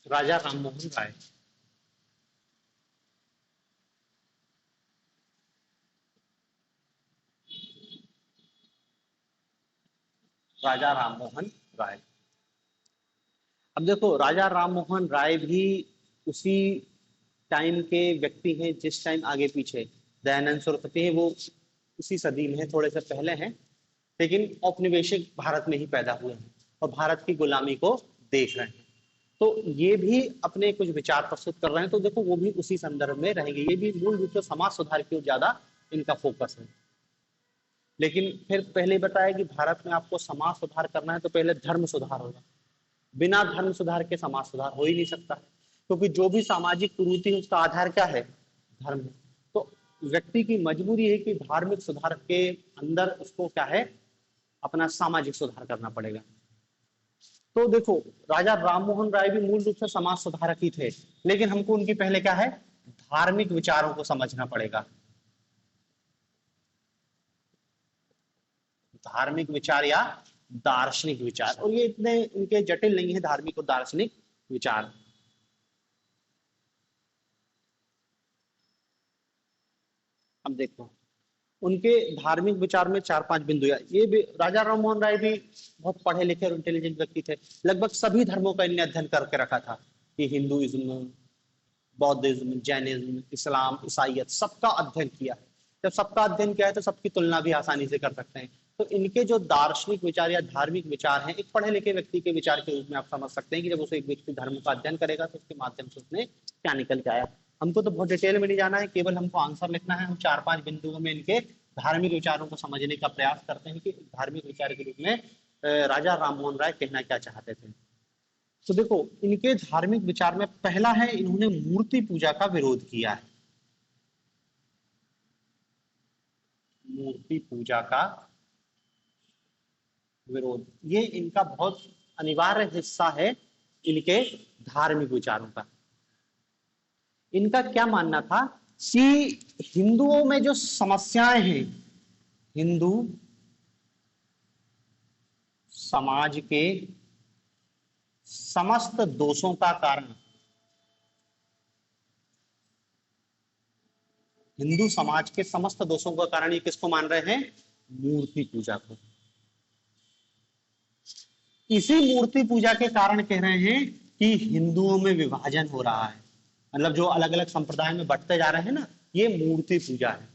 राजा राममोहन राय। राजा राममोहन राय। अब देखो, राजा राममोहन राय भी उसी टाइम के व्यक्ति हैं जिस टाइम आगे पीछे दयानंद सरस्वती हैं, वो उसी सदी में है, थोड़े से पहले हैं, लेकिन औपनिवेशिक भारत में ही पैदा हुए हैं और भारत की गुलामी को देख रहे हैं। तो ये भी अपने कुछ विचार प्रस्तुत कर रहे हैं, तो देखो वो भी उसी संदर्भ में रहेंगे। ये भी मूल रूप से समाज सुधार की ओर ज्यादा इनका फोकस है। लेकिन फिर पहले बताया कि भारत में आपको समाज सुधार करना है तो पहले धर्म सुधार होगा। बिना धर्म सुधार के समाज सुधार हो ही नहीं सकता, क्योंकि जो भी सामाजिक कुरीति है उसका आधार क्या है? धर्म है। तो व्यक्ति की मजबूरी है कि धार्मिक सुधार के अंदर उसको क्या है, अपना सामाजिक सुधार करना पड़ेगा। तो देखो, राजा राममोहन राय भी मूल रूप से समाज सुधारक ही थे, लेकिन हमको उनकी पहले क्या है, धार्मिक विचारों को समझना पड़ेगा। धार्मिक विचार या दार्शनिक विचार, और ये इतने इनके जटिल नहीं है धार्मिक और दार्शनिक विचार। अब देखो, उनके धार्मिक विचार में चार पांच बिंदु है। ये भी राजा राममोहन राय भी बहुत पढ़े लिखे और इंटेलिजेंट व्यक्ति थे। लगभग सभी धर्मों का इन्हें अध्ययन करके रखा था कि हिंदुइज्म, बौद्धिज्म, जैनिज्म, इस्लाम, ईसाइयत, सबका अध्ययन किया है। जब सबका अध्ययन किया है तो सबकी तुलना भी आसानी से कर सकते हैं। तो इनके जो दार्शनिक विचार या धार्मिक विचार हैं, एक पढ़े लिखे व्यक्ति के विचार के रूप में आप समझ सकते हैं कि जब उसे एक व्यक्ति धर्म का अध्ययन करेगा तो उसके माध्यम से उसने क्या निकल के आया। हमको तो बहुत डिटेल में नहीं जाना है, केवल हमको आंसर लिखना है। हम चार पांच बिंदुओं में इनके धार्मिक विचारों को समझने का प्रयास करते हैं कि धार्मिक विचार के रूप में राजा राममोहन राय कहना क्या चाहते थे। तो देखो, इनके धार्मिक विचार में पहला है, इन्होंने मूर्ति पूजा का विरोध किया है। मूर्ति पूजा का विरोध, ये इनका बहुत अनिवार्य हिस्सा है इनके धार्मिक विचारों का। इनका क्या मानना था कि हिंदुओं में जो समस्याएं हैं, हिंदू समाज के समस्त दोषों का कारण, हिंदू समाज के समस्त दोषों का कारण ये किसको मान रहे हैं? मूर्ति पूजा को। इसी मूर्ति पूजा के कारण कह रहे हैं कि हिंदुओं में विभाजन हो रहा है, मतलब जो अलग अलग संप्रदाय में बंटते जा रहे हैं ना, ये मूर्ति पूजा है।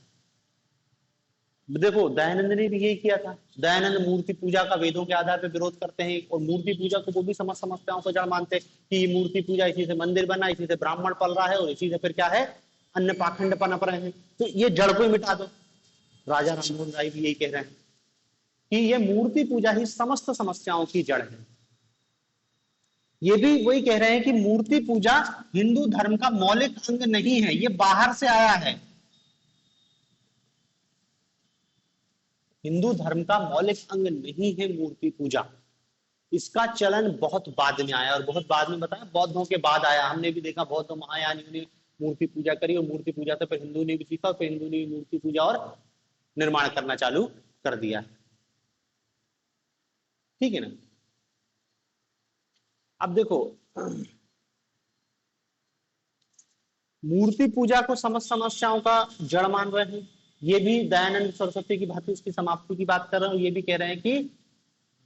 देखो, दयानंद ने भी यही किया था। दयानंद मूर्ति पूजा का वेदों के आधार पर विरोध करते हैं, और मूर्ति पूजा को वो भी समस्याओं को जड़ मानते हैं कि ये मूर्ति पूजा, इसी से मंदिर बना, इसी से ब्राह्मण पल रहा है, और इसी से फिर क्या है, अन्य पाखंड पनप रहे हैं। तो ये जड़ को ही मिटा दो। राजा राममोहन राय भी यही कह रहे हैं कि ये मूर्ति पूजा ही समस्त समस्याओं की जड़ है। ये भी वही कह रहे हैं कि मूर्ति पूजा हिंदू धर्म का मौलिक अंग नहीं है, ये बाहर से आया है। हिंदू धर्म का मौलिक अंग नहीं है मूर्ति पूजा। इसका चलन बहुत बाद में आया, और बहुत बाद में बताया, बौद्धों के बाद आया। हमने भी देखा बौद्ध महायानियों ने मूर्ति पूजा करी, और मूर्ति पूजा से फिर हिंदू ने भी सीखा, फिर हिंदू ने मूर्ति पूजा और निर्माण करना चालू कर दिया। ठीक है ना। अब देखो, मूर्ति पूजा को समस्त समस्याओं का जड़ मान रहे हैं। ये भी दयानंद सरस्वती की भांति उसकी समाप्ति की बात कर रहे हैं। ये भी कह रहे हैं कि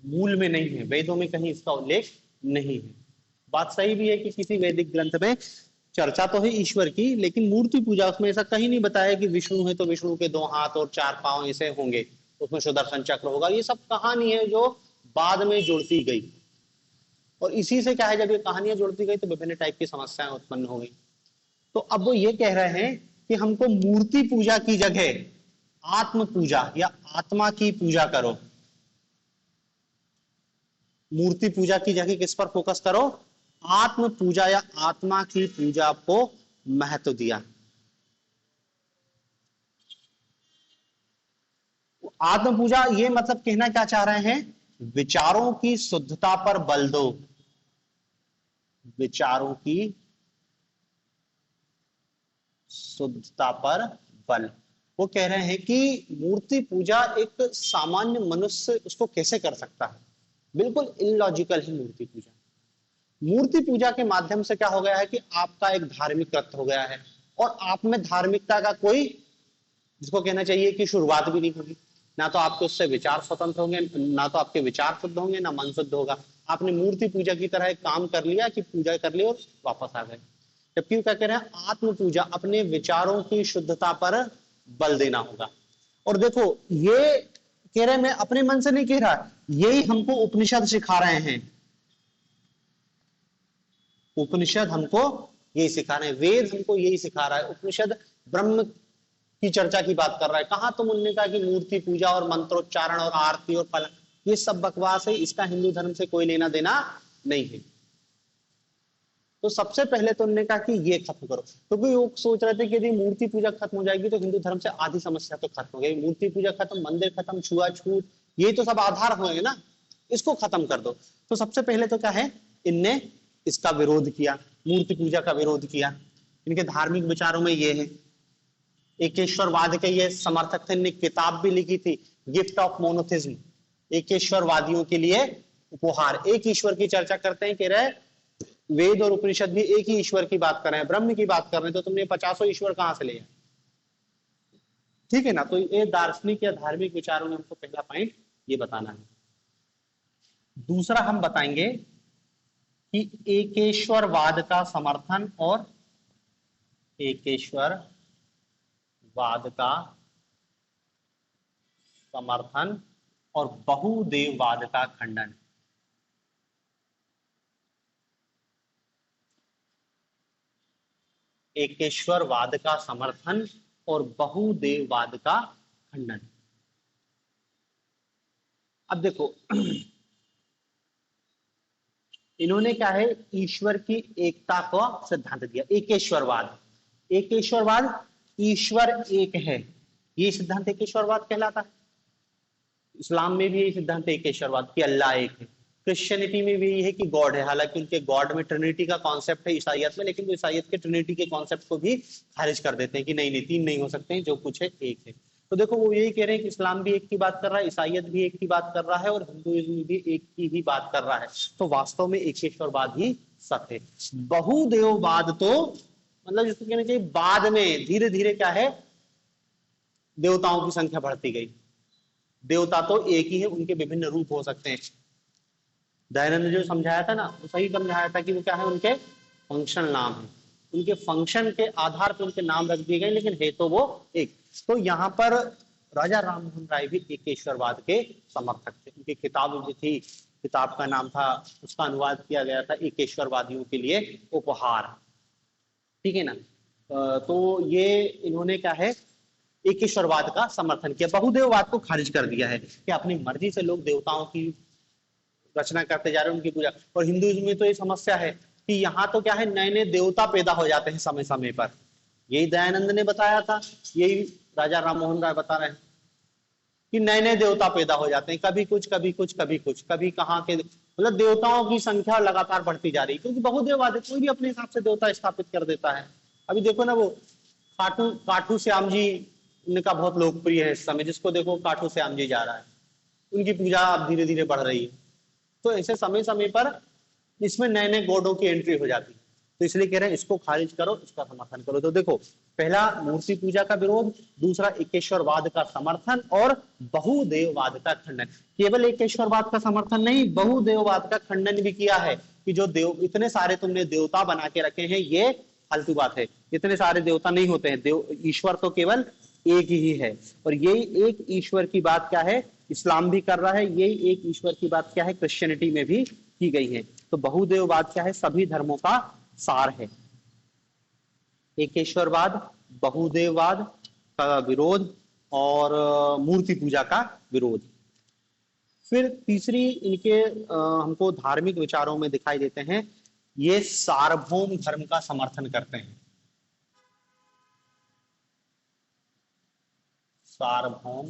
मूल में नहीं है, वेदों में कहीं इसका उल्लेख नहीं है। बात सही भी है कि किसी वैदिक ग्रंथ में चर्चा तो है ईश्वर की, लेकिन मूर्ति पूजा उसमें ऐसा कहीं नहीं बताया कि विष्णु है तो विष्णु के 2 हाथ और 4 पांव ऐसे होंगे, उसमें सुदर्शन चक्र होगा। ये सब कहानी है जो बाद में जुड़ती गई, और इसी से क्या है, जब ये कहानियां जुड़ती गई तो विभिन्न टाइप की समस्याएं उत्पन्न हो गई। तो अब वो ये कह रहे हैं कि हमको मूर्ति पूजा की जगह आत्म पूजा या आत्मा की पूजा करो। मूर्ति पूजा की जगह किस पर फोकस करो? आत्म पूजा या आत्मा की पूजा को महत्व दिया। आत्म पूजा, ये मतलब कहना क्या चाह रहे हैं? विचारों की शुद्धता पर बल दो। विचारों की शुद्धता पर बल। वो कह रहे हैं कि मूर्ति पूजा एक सामान्य मनुष्य उसको कैसे कर सकता है? बिल्कुल इलॉजिकल है मूर्ति पूजा। मूर्ति पूजा के माध्यम से क्या हो गया है कि आपका एक धार्मिक कृत्य हो गया है, और आप में धार्मिकता का कोई, जिसको कहना चाहिए कि शुरुआत भी नहीं होगी। ना तो आपके उससे विचार स्वतंत्र होंगे, ना तो आपके विचार शुद्ध होंगे, ना मन शुद्ध होगा। आपने मूर्ति पूजा की तरह एक काम कर लिया कि पूजा कर ली और वापस आ गए। जबकि क्या कह रहे हैं, आत्म पूजा अपने विचारों की शुद्धता पर बल देना होगा। और देखो ये कह रहे हैं, मैं अपने मन से नहीं कह रहा, यही हमको उपनिषद सिखा रहे हैं। उपनिषद हमको यही सिखा रहे हैं, वेद हमको यही सिखा रहा है। उपनिषद ब्रह्म की चर्चा की बात कर रहा है। कहां तुम उनने कहा कि मूर्ति पूजा और मंत्रोच्चारण और आरती और फल, ये सब बकवास है, इसका हिंदू धर्म से कोई लेना देना नहीं है। तो सबसे पहले तो उन्होंने कहा कि ये खत्म करो, क्योंकि लोग सोच रहे थे कि यदि मूर्ति पूजा खत्म हो जाएगी तो हिंदू धर्म से आधी समस्या तो खत्म हो गई। मूर्ति पूजा खत्म, मंदिर खत्म, छुआछूत, ये तो सब आधार हुए ना, इसको खत्म कर दो। तो सबसे पहले तो क्या है, इनने इसका विरोध किया, मूर्ति पूजा का विरोध किया। इनके धार्मिक विचारों में ये है। एकेश्वरवाद के ये समर्थक थे, इनने किताब भी लिखी थी, गिफ्ट ऑफ मोनोथिज्म, एकेश्वरवादियों के लिए उपहार। एक ईश्वर की चर्चा करते हैं, कह रहे वेद और उपनिषद भी एक ही ईश्वर की बात कर रहे हैं, ब्रह्म की बात कर रहे हैं, तो तुमने 50 ईश्वर कहां से लिया? ठीक है ना। तो ये दार्शनिक या धार्मिक विचारों में हमको पहला पॉइंट ये बताना है। दूसरा हम बताएंगे कि एकेश्वरवाद का समर्थन और एकेश्वरवाद का समर्थन और बहुदेववाद का खंडन। एकेश्वरवाद का समर्थन और बहुदेववाद का खंडन। अब देखो इन्होंने क्या है, ईश्वर की एकता को सिद्धांत दिया, एकेश्वरवाद। एकेश्वरवाद, ईश्वर एक है, ये सिद्धांत एकेश्वरवाद कहलाता है। इस्लाम में भी यही सिद्धांत है एकेश्वरवाद की, अल्लाह एक है। क्रिश्चियनिटी में भी यही है कि गॉड है, हालांकि उनके गॉड में ट्रिनिटी का कॉन्सेप्ट है ईसाइयत में, लेकिन वो ईसाइयत के ट्रिनिटी के कॉन्सेप्ट को भी खारिज कर देते हैं कि नहीं नहीं, तीन नहीं हो सकते हैं, जो कुछ है एक है। तो देखो वो यही कह रहे हैं कि इस्लाम भी एक की बात कर रहा है, ईसाइयत भी एक की बात कर रहा है, और हिंदुइज्म भी एक की ही बात कर रहा है। तो वास्तव में एकेश्वरवाद ही सत्य है। बहुदेववाद तो मतलब जिसको कहना चाहिए बाद में धीरे धीरे क्या है, देवताओं की संख्या बढ़ती गई। देवता तो एक ही है, उनके विभिन्न रूप हो सकते हैं। दयानंद जो समझाया था ना, वो सही समझाया था कि वो क्या है, उनके फंक्शनल नाम है, उनके फंक्शन के आधार पर उनके नाम रख दिए गए, लेकिन है तो वो एक। तो यहाँ पर राजा राममोहन राय भी एकेश्वरवाद के समर्थक थे। उनकी किताब जो थी, किताब का नाम था, उसका अनुवाद किया गया था एकेश्वरवादियों के लिए उपहार। ठीक है ना। तो ये इन्होंने क्या है, एकेश्वरवाद का समर्थन किया, बहुदेववाद को खारिज कर दिया है कि अपनी मर्जी से लोग देवताओं की रचना करते जा रहे हैं, उनकी पूजा। और हिंदुइज्म में तो ये समस्या है कि यहाँ तो क्या है, नए नए देवता पैदा हो जाते हैं समय समय पर। यही दयानंद ने बताया था, यही राजा राममोहन राय बता रहे हैं कि नए नए देवता पैदा हो जाते हैं, कभी कुछ कभी कुछ कभी कुछ, कभी कहाँ के, मतलब देवताओं की संख्या लगातार बढ़ती जा रही है, क्योंकि बहुदेववाद है, कोई भी अपने हिसाब से देवता स्थापित कर देता है। अभी देखो ना, वो काठू श्याम जी उनका बहुत लोकप्रिय है इस समय, जिसको देखो काठू श्याम जी जा रहा है, उनकी पूजा अब धीरे धीरे बढ़ रही है। तो ऐसे समय समय पर इसमें नए नए गॉडों की एंट्री हो जाती है। तो इसलिए कह रहे हैं इसको खारिज करो, इसका समर्थन करो। तो देखो, पहला मूर्ति पूजा का विरोध, दूसरा एकेश्वरवाद का समर्थन और बहुदेववाद का खंडन। केवल एकेश्वरवाद का समर्थन नहीं, बहुदेववाद का खंडन भी किया है कि जो देव, इतने सारे तुमने देवता बना के रखे हैं, ये फालतू बात है। इतने सारे देवता नहीं होते हैं, देव ईश्वर तो केवल एक ही है। और यही एक ईश्वर की बात क्या है, इस्लाम भी कर रहा है, यही एक ईश्वर की बात क्या है, क्रिश्चियनिटी में भी की गई है। तो बहुदेववाद क्या है, सभी धर्मों का सार है। एकेश्वरवाद, बहुदेववाद का विरोध और मूर्ति पूजा का विरोध। फिर तीसरी इनके हमको धार्मिक विचारों में दिखाई देते हैं, ये सार्वभौम धर्म का समर्थन करते हैं। सार्वभौम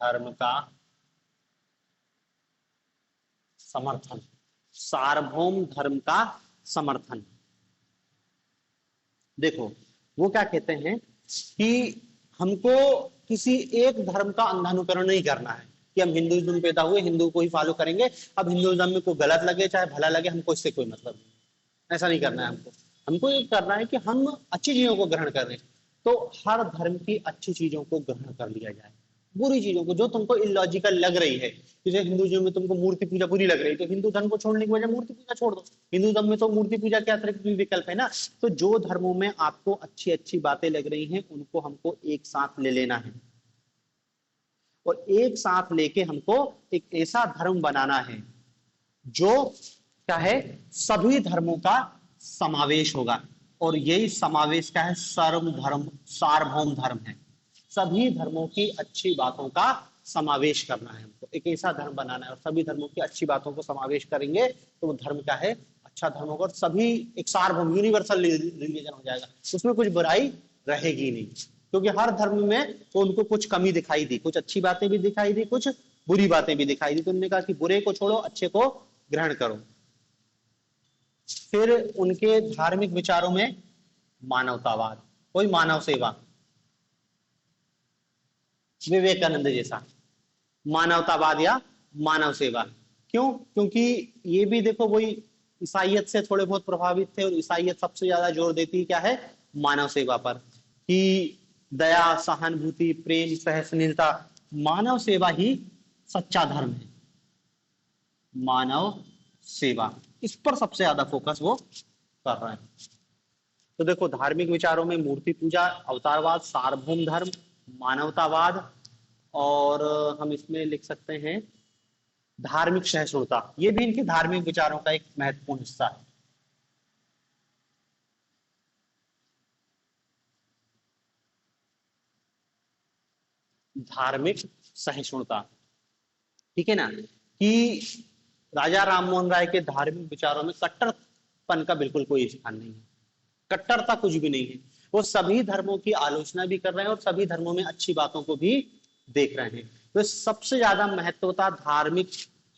धर्म का समर्थन, सार्वभौम धर्म का समर्थन। देखो वो क्या कहते हैं कि हमको किसी एक धर्म का अंधानुकरण नहीं करना है, कि हम हिंदुइज्म में पैदा हुए, हिंदू को ही फॉलो करेंगे, अब हिंदुइज्म में कोई गलत लगे चाहे भला लगे हमको इससे कोई मतलब नहीं। ऐसा नहीं करना है हमको। हमको ये करना है कि हम अच्छी चीजों को ग्रहण कर रहे हैं, तो हर धर्म की अच्छी चीजों को ग्रहण कर लिया जाए। बुरी चीजों को जो तुमको इलॉजिकल लग रही है, जैसे हिंदुइज्म में तुमको मूर्ति पूजा बुरी लग रही है, तो हिंदू धर्म को छोड़ने की वजह मूर्ति पूजा छोड़ दो। हिंदू धर्म में तो मूर्ति पूजा के अतिरिक्त भी विकल्प है ना। तो जो धर्मों में आपको अच्छी अच्छी बातें लग रही हैं उनको हमको एक साथ ले लेना है, और एक साथ लेके हमको एक ऐसा धर्म बनाना है जो क्या है, सभी धर्मों का समावेश होगा। और यही समावेश क्या है, सर्व धर्म सार्वभौम धर्म है। सभी धर्मों की अच्छी बातों का समावेश करना है हमको, एक ऐसा धर्म बनाना है और सभी धर्मों की अच्छी बातों को समावेश करेंगे तो वो धर्म क्या है, अच्छा धर्म होगा, और सभी एक सार्वभौम यूनिवर्सल रिलीजन हो जाएगा। उसमें कुछ बुराई रहेगी नहीं, क्योंकि हर धर्म में तो उनको कुछ कमी दिखाई दी, कुछ अच्छी बातें भी दिखाई दी, कुछ बुरी बातें भी दिखाई दी, तो उन्होंने कहा कि बुरे को छोड़ो, अच्छे को ग्रहण करो। फिर उनके धार्मिक विचारों में मानवतावाद, कोई मानव सेवा, विवेकानंद जैसा मानवतावाद या मानव सेवा। क्यों? क्योंकि ये भी देखो वही ईसाइयत से थोड़े बहुत प्रभावित थे, और ईसाइयत सबसे ज्यादा जोर देती है क्या है, मानव सेवा पर, कि दया, सहानुभूति, प्रेम, सहनशीलता, मानव सेवा ही सच्चा धर्म है। मानव सेवा, इस पर सबसे ज्यादा फोकस वो कर रहे हैं। तो देखो धार्मिक विचारों में मूर्ति पूजा, अवतारवाद, सार्वभौम धर्म, मानवतावाद, और हम इसमें लिख सकते हैं धार्मिक सहिष्णुता, ये भी इनके धार्मिक विचारों का एक महत्वपूर्ण हिस्सा है। धार्मिक सहिष्णुता, ठीक है ना, कि राजा राममोहन राय के धार्मिक विचारों में कट्टरपन का बिल्कुल कोई स्थान नहीं है, कट्टरता कुछ भी नहीं है। वो सभी धर्मों की आलोचना भी कर रहे हैं और सभी धर्मों में अच्छी बातों को भी देख रहे हैं। तो सबसे ज्यादा महत्वता धार्मिक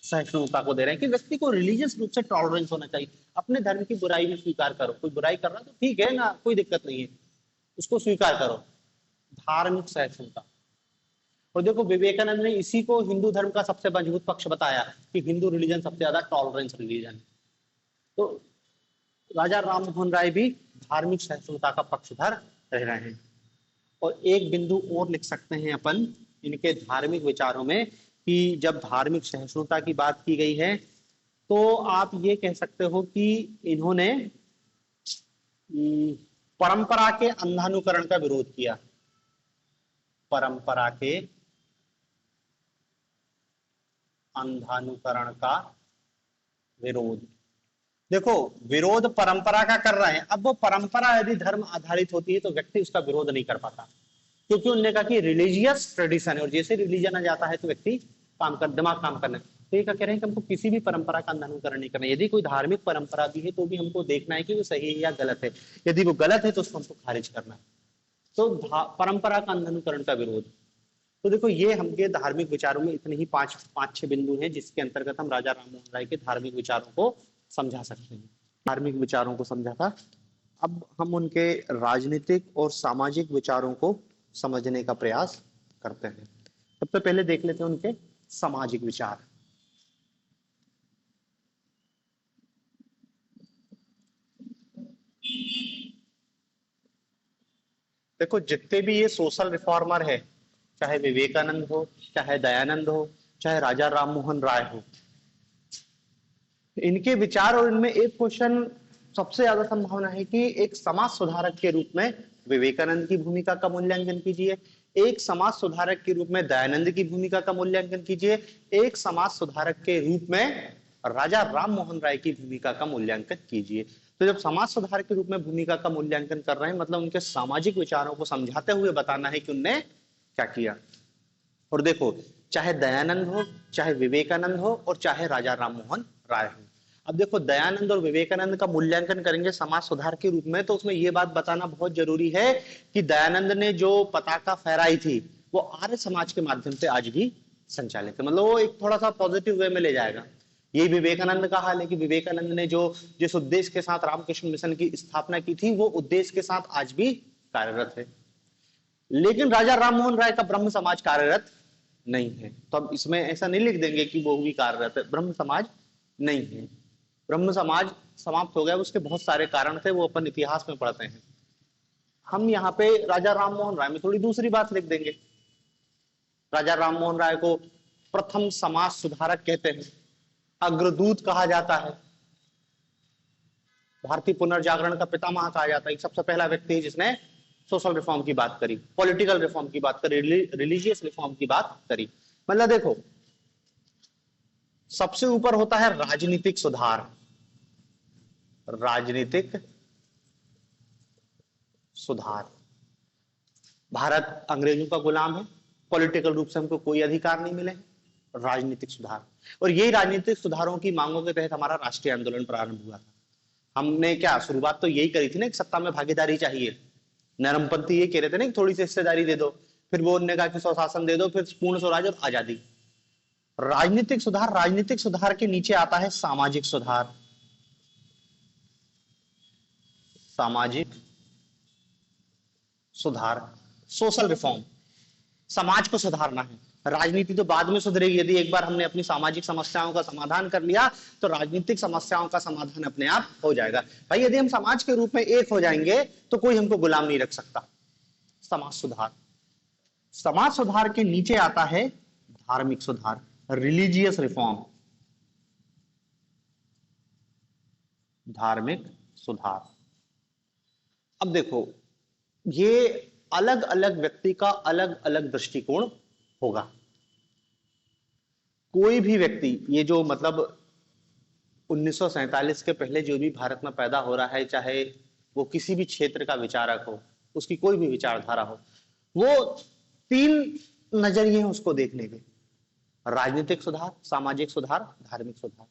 सहिष्णुता को दे रहे हैं कि व्यक्ति को रिलीजियस रूप से टॉलरेंस होना चाहिए, अपने धर्म की बुराई भी स्वीकार करो, कोई बुराई कर रहा है तो ठीक है ना, कोई दिक्कत नहीं है, उसको स्वीकार करो, धार्मिक सहिष्णुता। और देखो विवेकानंद ने इसी को हिंदू धर्म का सबसे मजबूत पक्ष बताया कि हिंदू रिलीजन सबसे ज्यादा टॉलरेंस रिलीजन। तो राजा राममोहन राय भी धार्मिक सहिष्णुता का पक्षधर रह रहे हैं। और एक बिंदु और लिख सकते हैं अपन इनके धार्मिक विचारों में, कि जब धार्मिक सहिष्णुता की बात की गई है तो आप ये कह सकते हो कि इन्होंने परंपरा के अंधानुकरण का विरोध किया। परंपरा के अंधानुकरण का विरोध, देखो विरोध परंपरा का कर रहे हैं। अब वो परंपरा यदि धर्म आधारित होती है तो व्यक्ति उसका विरोध नहीं कर पाता, क्योंकि उन्होंने कहा कि रिलीजियस ट्रेडिशन है, और जैसे रिलीजन आ जाता है तो व्यक्ति दिमाग काम करना है। तो ये क्या कह रहे हैं कि हमको किसी भी परंपरा का अंधानुकरण नहीं करना, यदि कोई धार्मिक परंपरा भी है तो भी हमको देखना है कि वो सही है या गलत है, यदि वो गलत है तो उसको हमको खारिज करना है। तो परंपरा का अंधानुकरण का विरोध। तो देखो ये हमके धार्मिक विचारों में इतने ही पांच छह बिंदु हैं जिसके अंतर्गत हम राजा राममोहन राय के धार्मिक विचारों को समझा सकते हैं। धार्मिक विचारों को समझा था, अब हम उनके राजनीतिक और सामाजिक विचारों को समझने का प्रयास करते हैं। सबसे पहले देख लेते हैं उनके सामाजिक विचार। देखो जितने भी ये सोशल रिफॉर्मर है, चाहे विवेकानंद हो, चाहे दयानंद हो, चाहे राजा राममोहन राय हो, इनके विचार और इनमें एक क्वेश्चन सबसे ज्यादा संभावना है कि एक समाज सुधारक के रूप में विवेकानंद की भूमिका का मूल्यांकन कीजिए, एक समाज सुधारक के रूप में दयानंद की भूमिका का मूल्यांकन कीजिए, एक समाज सुधारक के रूप में राजा राममोहन राय की भूमिका का मूल्यांकन कीजिए। तो जब समाज सुधारक के रूप में भूमिका का मूल्यांकन कर रहे हैं, मतलब उनके सामाजिक विचारों को समझाते हुए बताना है कि उनने क्या किया। और देखो चाहे दयानंद हो, चाहे विवेकानंद हो, और चाहे राजा राममोहन राय हो, अब देखो दयानंद और विवेकानंद का मूल्यांकन करेंगे समाज सुधार के रूप में, तो उसमें यह बात बताना बहुत जरूरी है कि दयानंद ने जो पताका फहराई थी वो आर्य समाज के माध्यम से आज भी संचालित है, मतलब वो एक थोड़ा सा पॉजिटिव वे में ले जाएगा। यही विवेकानंद का हाल है कि विवेकानंद ने जो जिस उद्देश्य के साथ रामकृष्ण मिशन की स्थापना की थी वो उद्देश्य के साथ आज भी कार्यरत है। लेकिन राजा राममोहन राय का ब्रह्म समाज कार्यरत नहीं है। तो अब इसमें ऐसा नहीं लिख देंगे कि वो भी कार्यरत है, ब्रह्म समाज नहीं है। ब्रह्म समाज समाप्त हो गया, उसके बहुत सारे कारण थे, वो अपन इतिहास में पढ़ते हैं। हम यहाँ पे राजा राममोहन राय में थोड़ी दूसरी बात लिख देंगे। राजा राममोहन राय को प्रथम समाज सुधारक कहते हैं, अग्रदूत कहा जाता है, भारतीय पुनर्जागरण का पितामह कहा जाता है। सबसे पहला व्यक्ति है जिसने सोशल रिफॉर्म की बात करी, पॉलिटिकल रिफॉर्म की बात करी, रिलीजियस रिफॉर्म की बात करी। मतलब देखो, सबसे ऊपर होता है राजनीतिक सुधार। राजनीतिक सुधार, भारत अंग्रेजों का गुलाम है, पॉलिटिकल रूप से हमको कोई अधिकार नहीं मिले। राजनीतिक सुधार, और यही राजनीतिक सुधारों की मांगों के तहत हमारा राष्ट्रीय आंदोलन प्रारंभ हुआ था। हमने क्या शुरुआत तो यही करी थी ना कि सत्ता में भागीदारी चाहिए। नरमपंथी ये कह रहे थे ना कि थोड़ी सी हिस्सेदारी दे दो, फिर वो उन्होंने कहा कि स्वशासन दे दो, फिर पूर्ण स्वराज और आजादी। राजनीतिक सुधार, राजनीतिक सुधार के नीचे आता है सामाजिक सुधार। सामाजिक सुधार, सोशल रिफॉर्म, समाज को सुधारना है। राजनीति तो बाद में सुधरेगी, यदि एक बार हमने अपनी सामाजिक समस्याओं का समाधान कर लिया तो राजनीतिक समस्याओं का समाधान अपने आप हो जाएगा। भाई यदि हम समाज के रूप में एक हो जाएंगे तो कोई हमको गुलाम नहीं रख सकता। समाज सुधार, समाज सुधार के नीचे आता है धार्मिक सुधार, रिलीजियस रिफॉर्म, धार्मिक सुधार। अब देखो, ये अलग अलग व्यक्ति का अलग अलग दृष्टिकोण होगा। कोई भी व्यक्ति, ये जो मतलब 1947 के पहले जो भी भारत में पैदा हो रहा है, चाहे वो किसी भी क्षेत्र का विचारक हो, उसकी कोई भी विचारधारा हो, वो तीन नजरिए हैं उसको देखने के, राजनीतिक सुधार, सामाजिक सुधार, धार्मिक सुधार।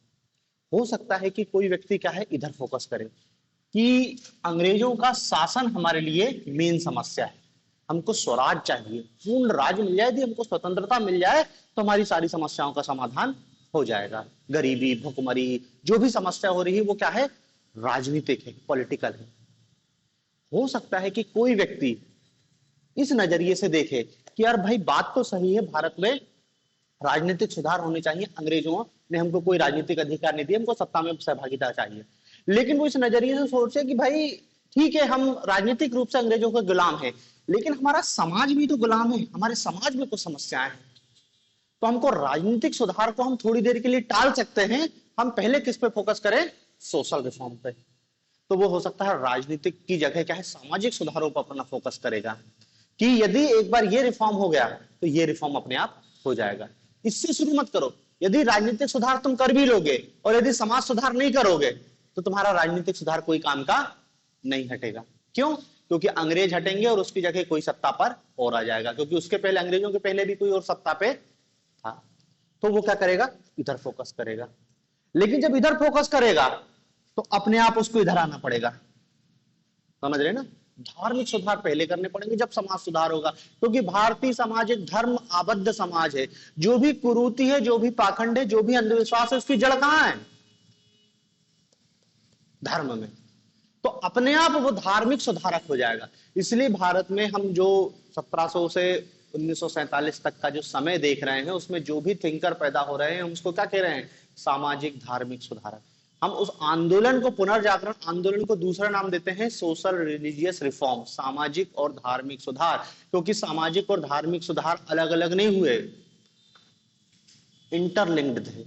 हो सकता है कि कोई व्यक्ति क्या है इधर फोकस करे कि अंग्रेजों का शासन हमारे लिए मेन समस्या है, हमको स्वराज चाहिए, पूर्ण राज मिल जाए, यदि हमको स्वतंत्रता मिल जाए तो हमारी सारी समस्याओं का समाधान हो जाएगा। गरीबी, भुखमरी, जो भी समस्या हो रही है वो क्या है, राजनीतिक है, पॉलिटिकल है। हो सकता है कि कोई व्यक्ति इस नजरिए से देखे कि यार भाई बात तो सही है, भारत में राजनीतिक सुधार होने चाहिए, अंग्रेजों ने हमको कोई राजनीतिक अधिकार नहीं दिया, हमको सत्ता में सहभागिता चाहिए। लेकिन वो इस नजरिए से सोचे कि भाई ठीक है, हम राजनीतिक रूप से अंग्रेजों के गुलाम हैं, लेकिन हमारा समाज भी तो गुलाम है, हमारे समाज में कुछ समस्याएं हैं, तो हमको राजनीतिक सुधार को हम थोड़ी देर के लिए टाल सकते हैं। हम पहले किस पे फोकस करें, सोशल रिफॉर्म पे। तो वो हो सकता है राजनीतिक की जगह क्या है, सामाजिक सुधारों पर अपना फोकस करेगा कि यदि एक बार ये रिफॉर्म हो गया तो ये रिफॉर्म अपने आप हो जाएगा। इससे शुरू मत करो। यदि राजनीतिक सुधार तुम कर भी लोगे और यदि समाज सुधार नहीं करोगे तो तुम्हारा राजनीतिक सुधार कोई काम का नहीं हटेगा। क्यों? क्योंकि अंग्रेज हटेंगे और उसकी जगह कोई सत्ता पर और आ जाएगा, क्योंकि उसके पहले, अंग्रेजों के पहले भी कोई और सत्ता पे था। तो वो क्या करेगा, इधर फोकस करेगा। लेकिन जब इधर फोकस करेगा तो अपने आप उसको इधर आना पड़ेगा। समझ रहे ना? धार्मिक सुधार पहले करने पड़ेंगे जब समाज सुधार होगा, क्योंकि भारतीय समाज एक धर्म आबद्ध समाज है। जो भी कुरीति है, जो भी पाखंड है, जो भी अंधविश्वास है, उसकी जड़ कहां है, धर्म में। तो अपने आप वो धार्मिक सुधारक हो जाएगा। इसलिए भारत में हम जो 1700 से 1947 तक का जो समय देख रहे हैं, उसमें जो भी थिंकर पैदा हो रहे हैं, हम उसको क्या कह रहे हैं, सामाजिक धार्मिक सुधारक। हम उस आंदोलन को, पुनर्जागरण आंदोलन को दूसरा नाम देते हैं सोशल रिलीजियस रिफॉर्म, सामाजिक और धार्मिक सुधार। क्योंकि सामाजिक और धार्मिक सुधार अलग अलग नहीं हुए, इंटरलिंक्ड थे।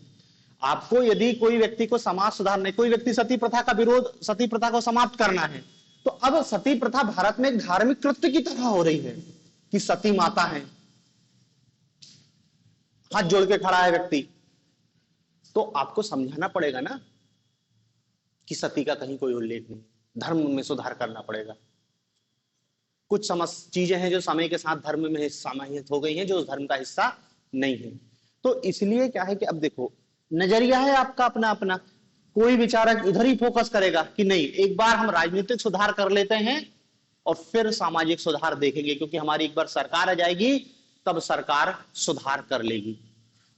आपको यदि कोई व्यक्ति को समाज सुधारने, कोई व्यक्ति सती प्रथा का विरोध, सती प्रथा को समाप्त करना है, तो अब सती प्रथा भारत में एक धार्मिक कृत्य की तरह हो रही है कि सती माता है, हाथ जोड़ के खड़ा है व्यक्ति, तो आपको समझाना पड़ेगा ना कि सती का कहीं कोई उल्लेख नहीं, धर्म में सुधार करना पड़ेगा। कुछ चीजें हैं जो समय के साथ धर्म में समाहित हो गई हैं, जो उस धर्म का हिस्सा नहीं है। तो इसलिए क्या है कि अब देखो, नजरिया है आपका अपना अपना। कोई विचारक इधर ही फोकस करेगा कि नहीं, एक बार हम राजनीतिक सुधार कर लेते हैं और फिर सामाजिक सुधार देखेंगे, क्योंकि हमारी एक बार सरकार आ जाएगी तब सरकार सुधार कर लेगी।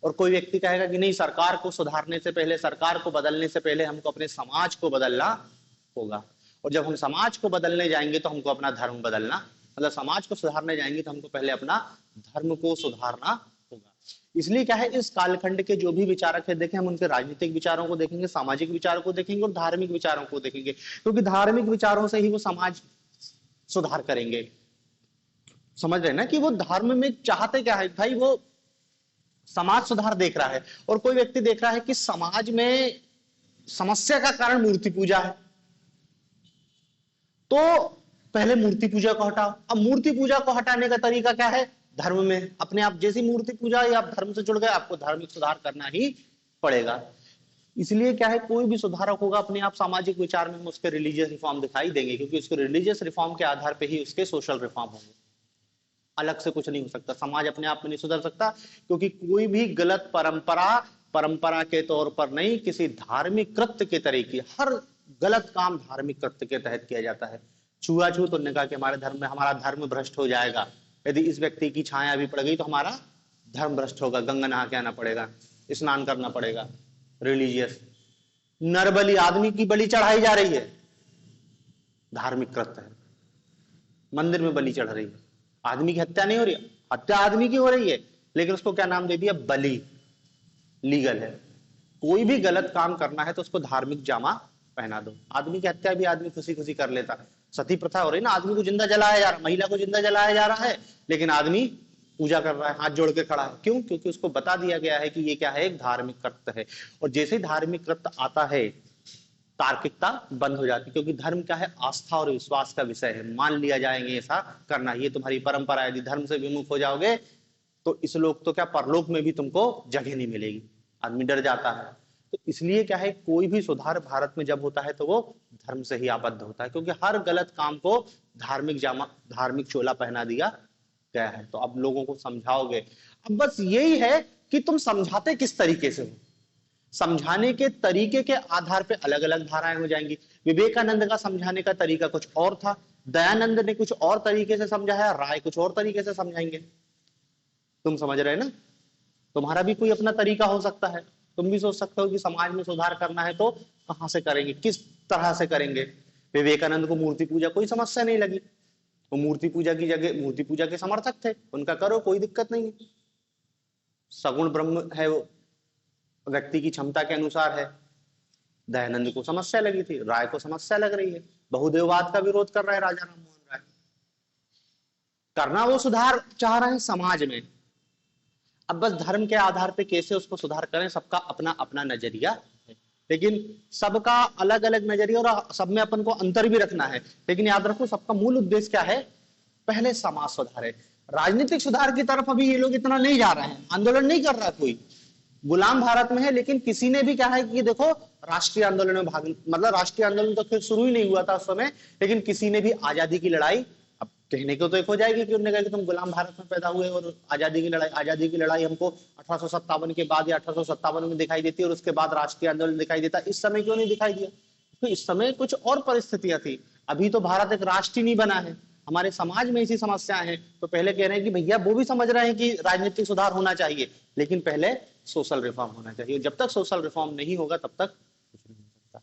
और कोई व्यक्ति कहेगा कि नहीं, सरकार को सुधारने से पहले, सरकार को बदलने से पहले हमको अपने समाज को बदलना होगा। और जब हम समाज को बदलने जाएंगे तो हमको अपना धर्म बदलना, मतलब समाज को सुधारने जाएंगे तो हमको पहले अपना धर्म को सुधारना होगा। इसलिए क्या है, इस कालखंड के जो भी विचारक है, देखें हम उनके राजनीतिक विचारों को देखेंगे, सामाजिक विचारों को देखेंगे और धार्मिक विचारों को देखेंगे, क्योंकि धार्मिक विचारों से ही वो समाज सुधार करेंगे। समझ रहे हैं ना कि वो धर्म में चाहते क्या है भाई, वो समाज सुधार देख रहा है, और कोई व्यक्ति देख रहा है कि समाज में समस्या का कारण मूर्ति पूजा है, तो पहले मूर्ति पूजा को हटाओ। अब मूर्ति पूजा को हटाने का तरीका क्या है, धर्म में अपने आप जैसी मूर्ति पूजा या आप धर्म से जुड़ गए, आपको धार्मिक सुधार करना ही पड़ेगा। इसलिए क्या है, कोई भी सुधारक होगा अपने आप सामाजिक विचार में उसके रिलीजियस रिफॉर्म दिखाई देंगे, क्योंकि उसके रिलीजियस रिफॉर्म के आधार पर ही उसके सोशल रिफॉर्म होंगे, अलग से कुछ नहीं हो सकता। समाज अपने आप में नहीं सुधर सकता, क्योंकि कोई भी गलत परंपरा के तौर पर नहीं, किसी धार्मिक कृत्य के तरीके, हर गलत काम धार्मिक कृत्य के तहत किया जाता है। छुआछूत, उन्होंने कहा कि हमारे धर्म में हमारा धर्म भ्रष्ट हो जाएगा, यदि इस व्यक्ति की छाया भी पड़ गई तो हमारा धर्म भ्रष्ट होगा, गंगा नहा के आना पड़ेगा, स्नान करना पड़ेगा। रिलीजियस नरबलि, आदमी की बलि चढ़ाई जा रही है, धार्मिक कृत्य है, मंदिर में बलि चढ़ रही है, आदमी की हत्या नहीं हो रही है, हत्या आदमी की हो रही है, लेकिन उसको क्या नाम दे दिया, बलि, लीगल है। कोई भी गलत काम करना है तो उसको धार्मिक जामा पहना दो। आदमी की हत्या भी आदमी खुशी खुशी कर लेता, सती प्रथा हो रही ना, आदमी को जिंदा जलाया जा रहा, महिला को जिंदा जलाया जा रहा है, लेकिन आदमी पूजा कर रहा है, हाथ जोड़ के खड़ा है। क्यों? क्योंकि उसको बता दिया गया है कि ये क्या है, एक धार्मिक कृत्य है। और जैसे ही धार्मिक कृत्य आता है, तार्किकता बंद हो जाती, क्योंकि धर्म क्या है, आस्था और विश्वास का विषय है। मान लिया जाएंगे ऐसा करना, ये तुम्हारी परंपरा है, यदि धर्म से विमुख हो जाओगे तो इस लोक तो क्या, परलोक में भी तुमको जगह नहीं मिलेगी, आदमी डर जाता है। तो इसलिए क्या है, कोई भी सुधार भारत में जब होता है तो वो धर्म से ही आबद्ध होता है, क्योंकि हर गलत काम को धार्मिक जामा, धार्मिक चोला पहना दिया गया है। तो अब लोगों को समझाओगे, अब बस यही है कि तुम समझाते किस तरीके से हो। समझाने के तरीके के आधार पे अलग अलग धाराएं हो जाएंगी। विवेकानंद का समझाने का तरीका कुछ और था, दयानंद ने कुछ और तरीके से समझाया, राय कुछ और तरीके से समझाएंगे। तुम समझ रहे ना, तुम्हारा भी कोई अपना तरीका हो सकता है। तुम भी सोच सकते हो कि समाज में सुधार करना है तो कहां से करेंगे, किस तरह से करेंगे। विवेकानंद को मूर्ति पूजा कोई समस्या नहीं लगी, वो मूर्ति पूजा की जगह मूर्ति पूजा के समर्थक थे, उनका करो, कोई दिक्कत नहीं है, सगुण ब्रह्म है वो, व्यक्ति की क्षमता के अनुसार है। दयानंद को समस्या लगी थी, राय को समस्या लग रही है, बहुदेववाद का विरोध कर रहा है राजा राम मोहन राय, करना वो सुधार चाह रहे हैं समाज में। अब बस धर्म के आधार पे कैसे उसको सुधार करें, सबका अपना अपना नजरिया है, लेकिन सबका अलग अलग नजरिया, और सब में अपन को अंतर भी रखना है। लेकिन याद रखो, सबका मूल उद्देश्य क्या है, पहले समाज सुधार है। राजनीतिक सुधार की तरफ अभी ये लोग इतना नहीं जा रहे हैं, आंदोलन नहीं कर रहा कोई, गुलाम भारत में है। लेकिन किसी ने भी क्या है कि देखो, राष्ट्रीय आंदोलन में भाग, मतलब राष्ट्रीय आंदोलन तो फिर शुरू ही नहीं हुआ था उस समय, लेकिन किसी ने भी आजादी की लड़ाई, अब कहने को तो एक हो जाएगी कि उन्होंने कहा कि तुम गुलाम भारत में पैदा हुए और आजादी की लड़ाई हमको 1857 के बाद या 1857 में दिखाई देती है, और उसके बाद राष्ट्रीय आंदोलन दिखाई देता, इस समय क्यों नहीं दिखाई दिया? तो इस समय कुछ और परिस्थितियां थी, अभी तो भारत एक राष्ट्र ही नहीं बना है, हमारे समाज में ऐसी समस्याएं हैं। तो पहले कह रहे हैं कि भैया वो भी समझ रहे हैं कि राजनीतिक सुधार होना चाहिए, लेकिन पहले सोशल रिफॉर्म होना चाहिए। जब तक सोशल रिफॉर्म नहीं होगा तब तक कुछ नहीं हो सकता।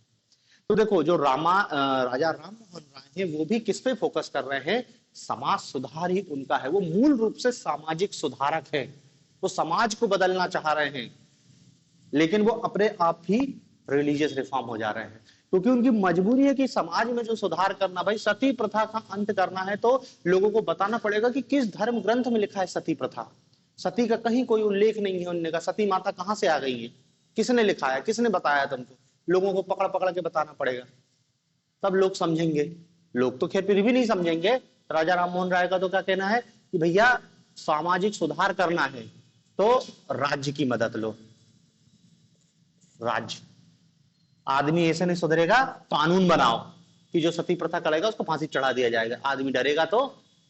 तो देखो, जो राजा राम मोहन राय हैं, वो भी किस पे फोकस कर रहे हैं, समाज सुधार ही उनका है। वो मूल रूप से सामाजिक सुधारक है, वो समाज को बदलना चाह रहे हैं, लेकिन वो अपने आप ही रिलीजियस रिफॉर्म हो जा रहे हैं, क्योंकि उनकी मजबूरी है कि समाज में जो सुधार करना, भाई सती प्रथा का अंत करना है तो लोगों को बताना पड़ेगा कि किस धर्म ग्रंथ में लिखा है सती प्रथा। सती का कहीं कोई उल्लेख नहीं है, उन्होंने कहा सती माता कहां से आ गई है, किसने लिखा है, किसने बताया तुमको, लोगों को पकड़ पकड़ के बताना पड़ेगा, तब लोग समझेंगे। लोग तो खैर फिर भी नहीं समझेंगे। राजा राम मोहन राय का तो क्या कहना है कि भैया सामाजिक सुधार करना है तो राज्य की मदद लो। राज्य, आदमी ऐसे नहीं सुधरेगा, कानून बनाओ कि जो सती प्रथा करेगा उसको फांसी चढ़ा दिया जाएगा, आदमी डरेगा तो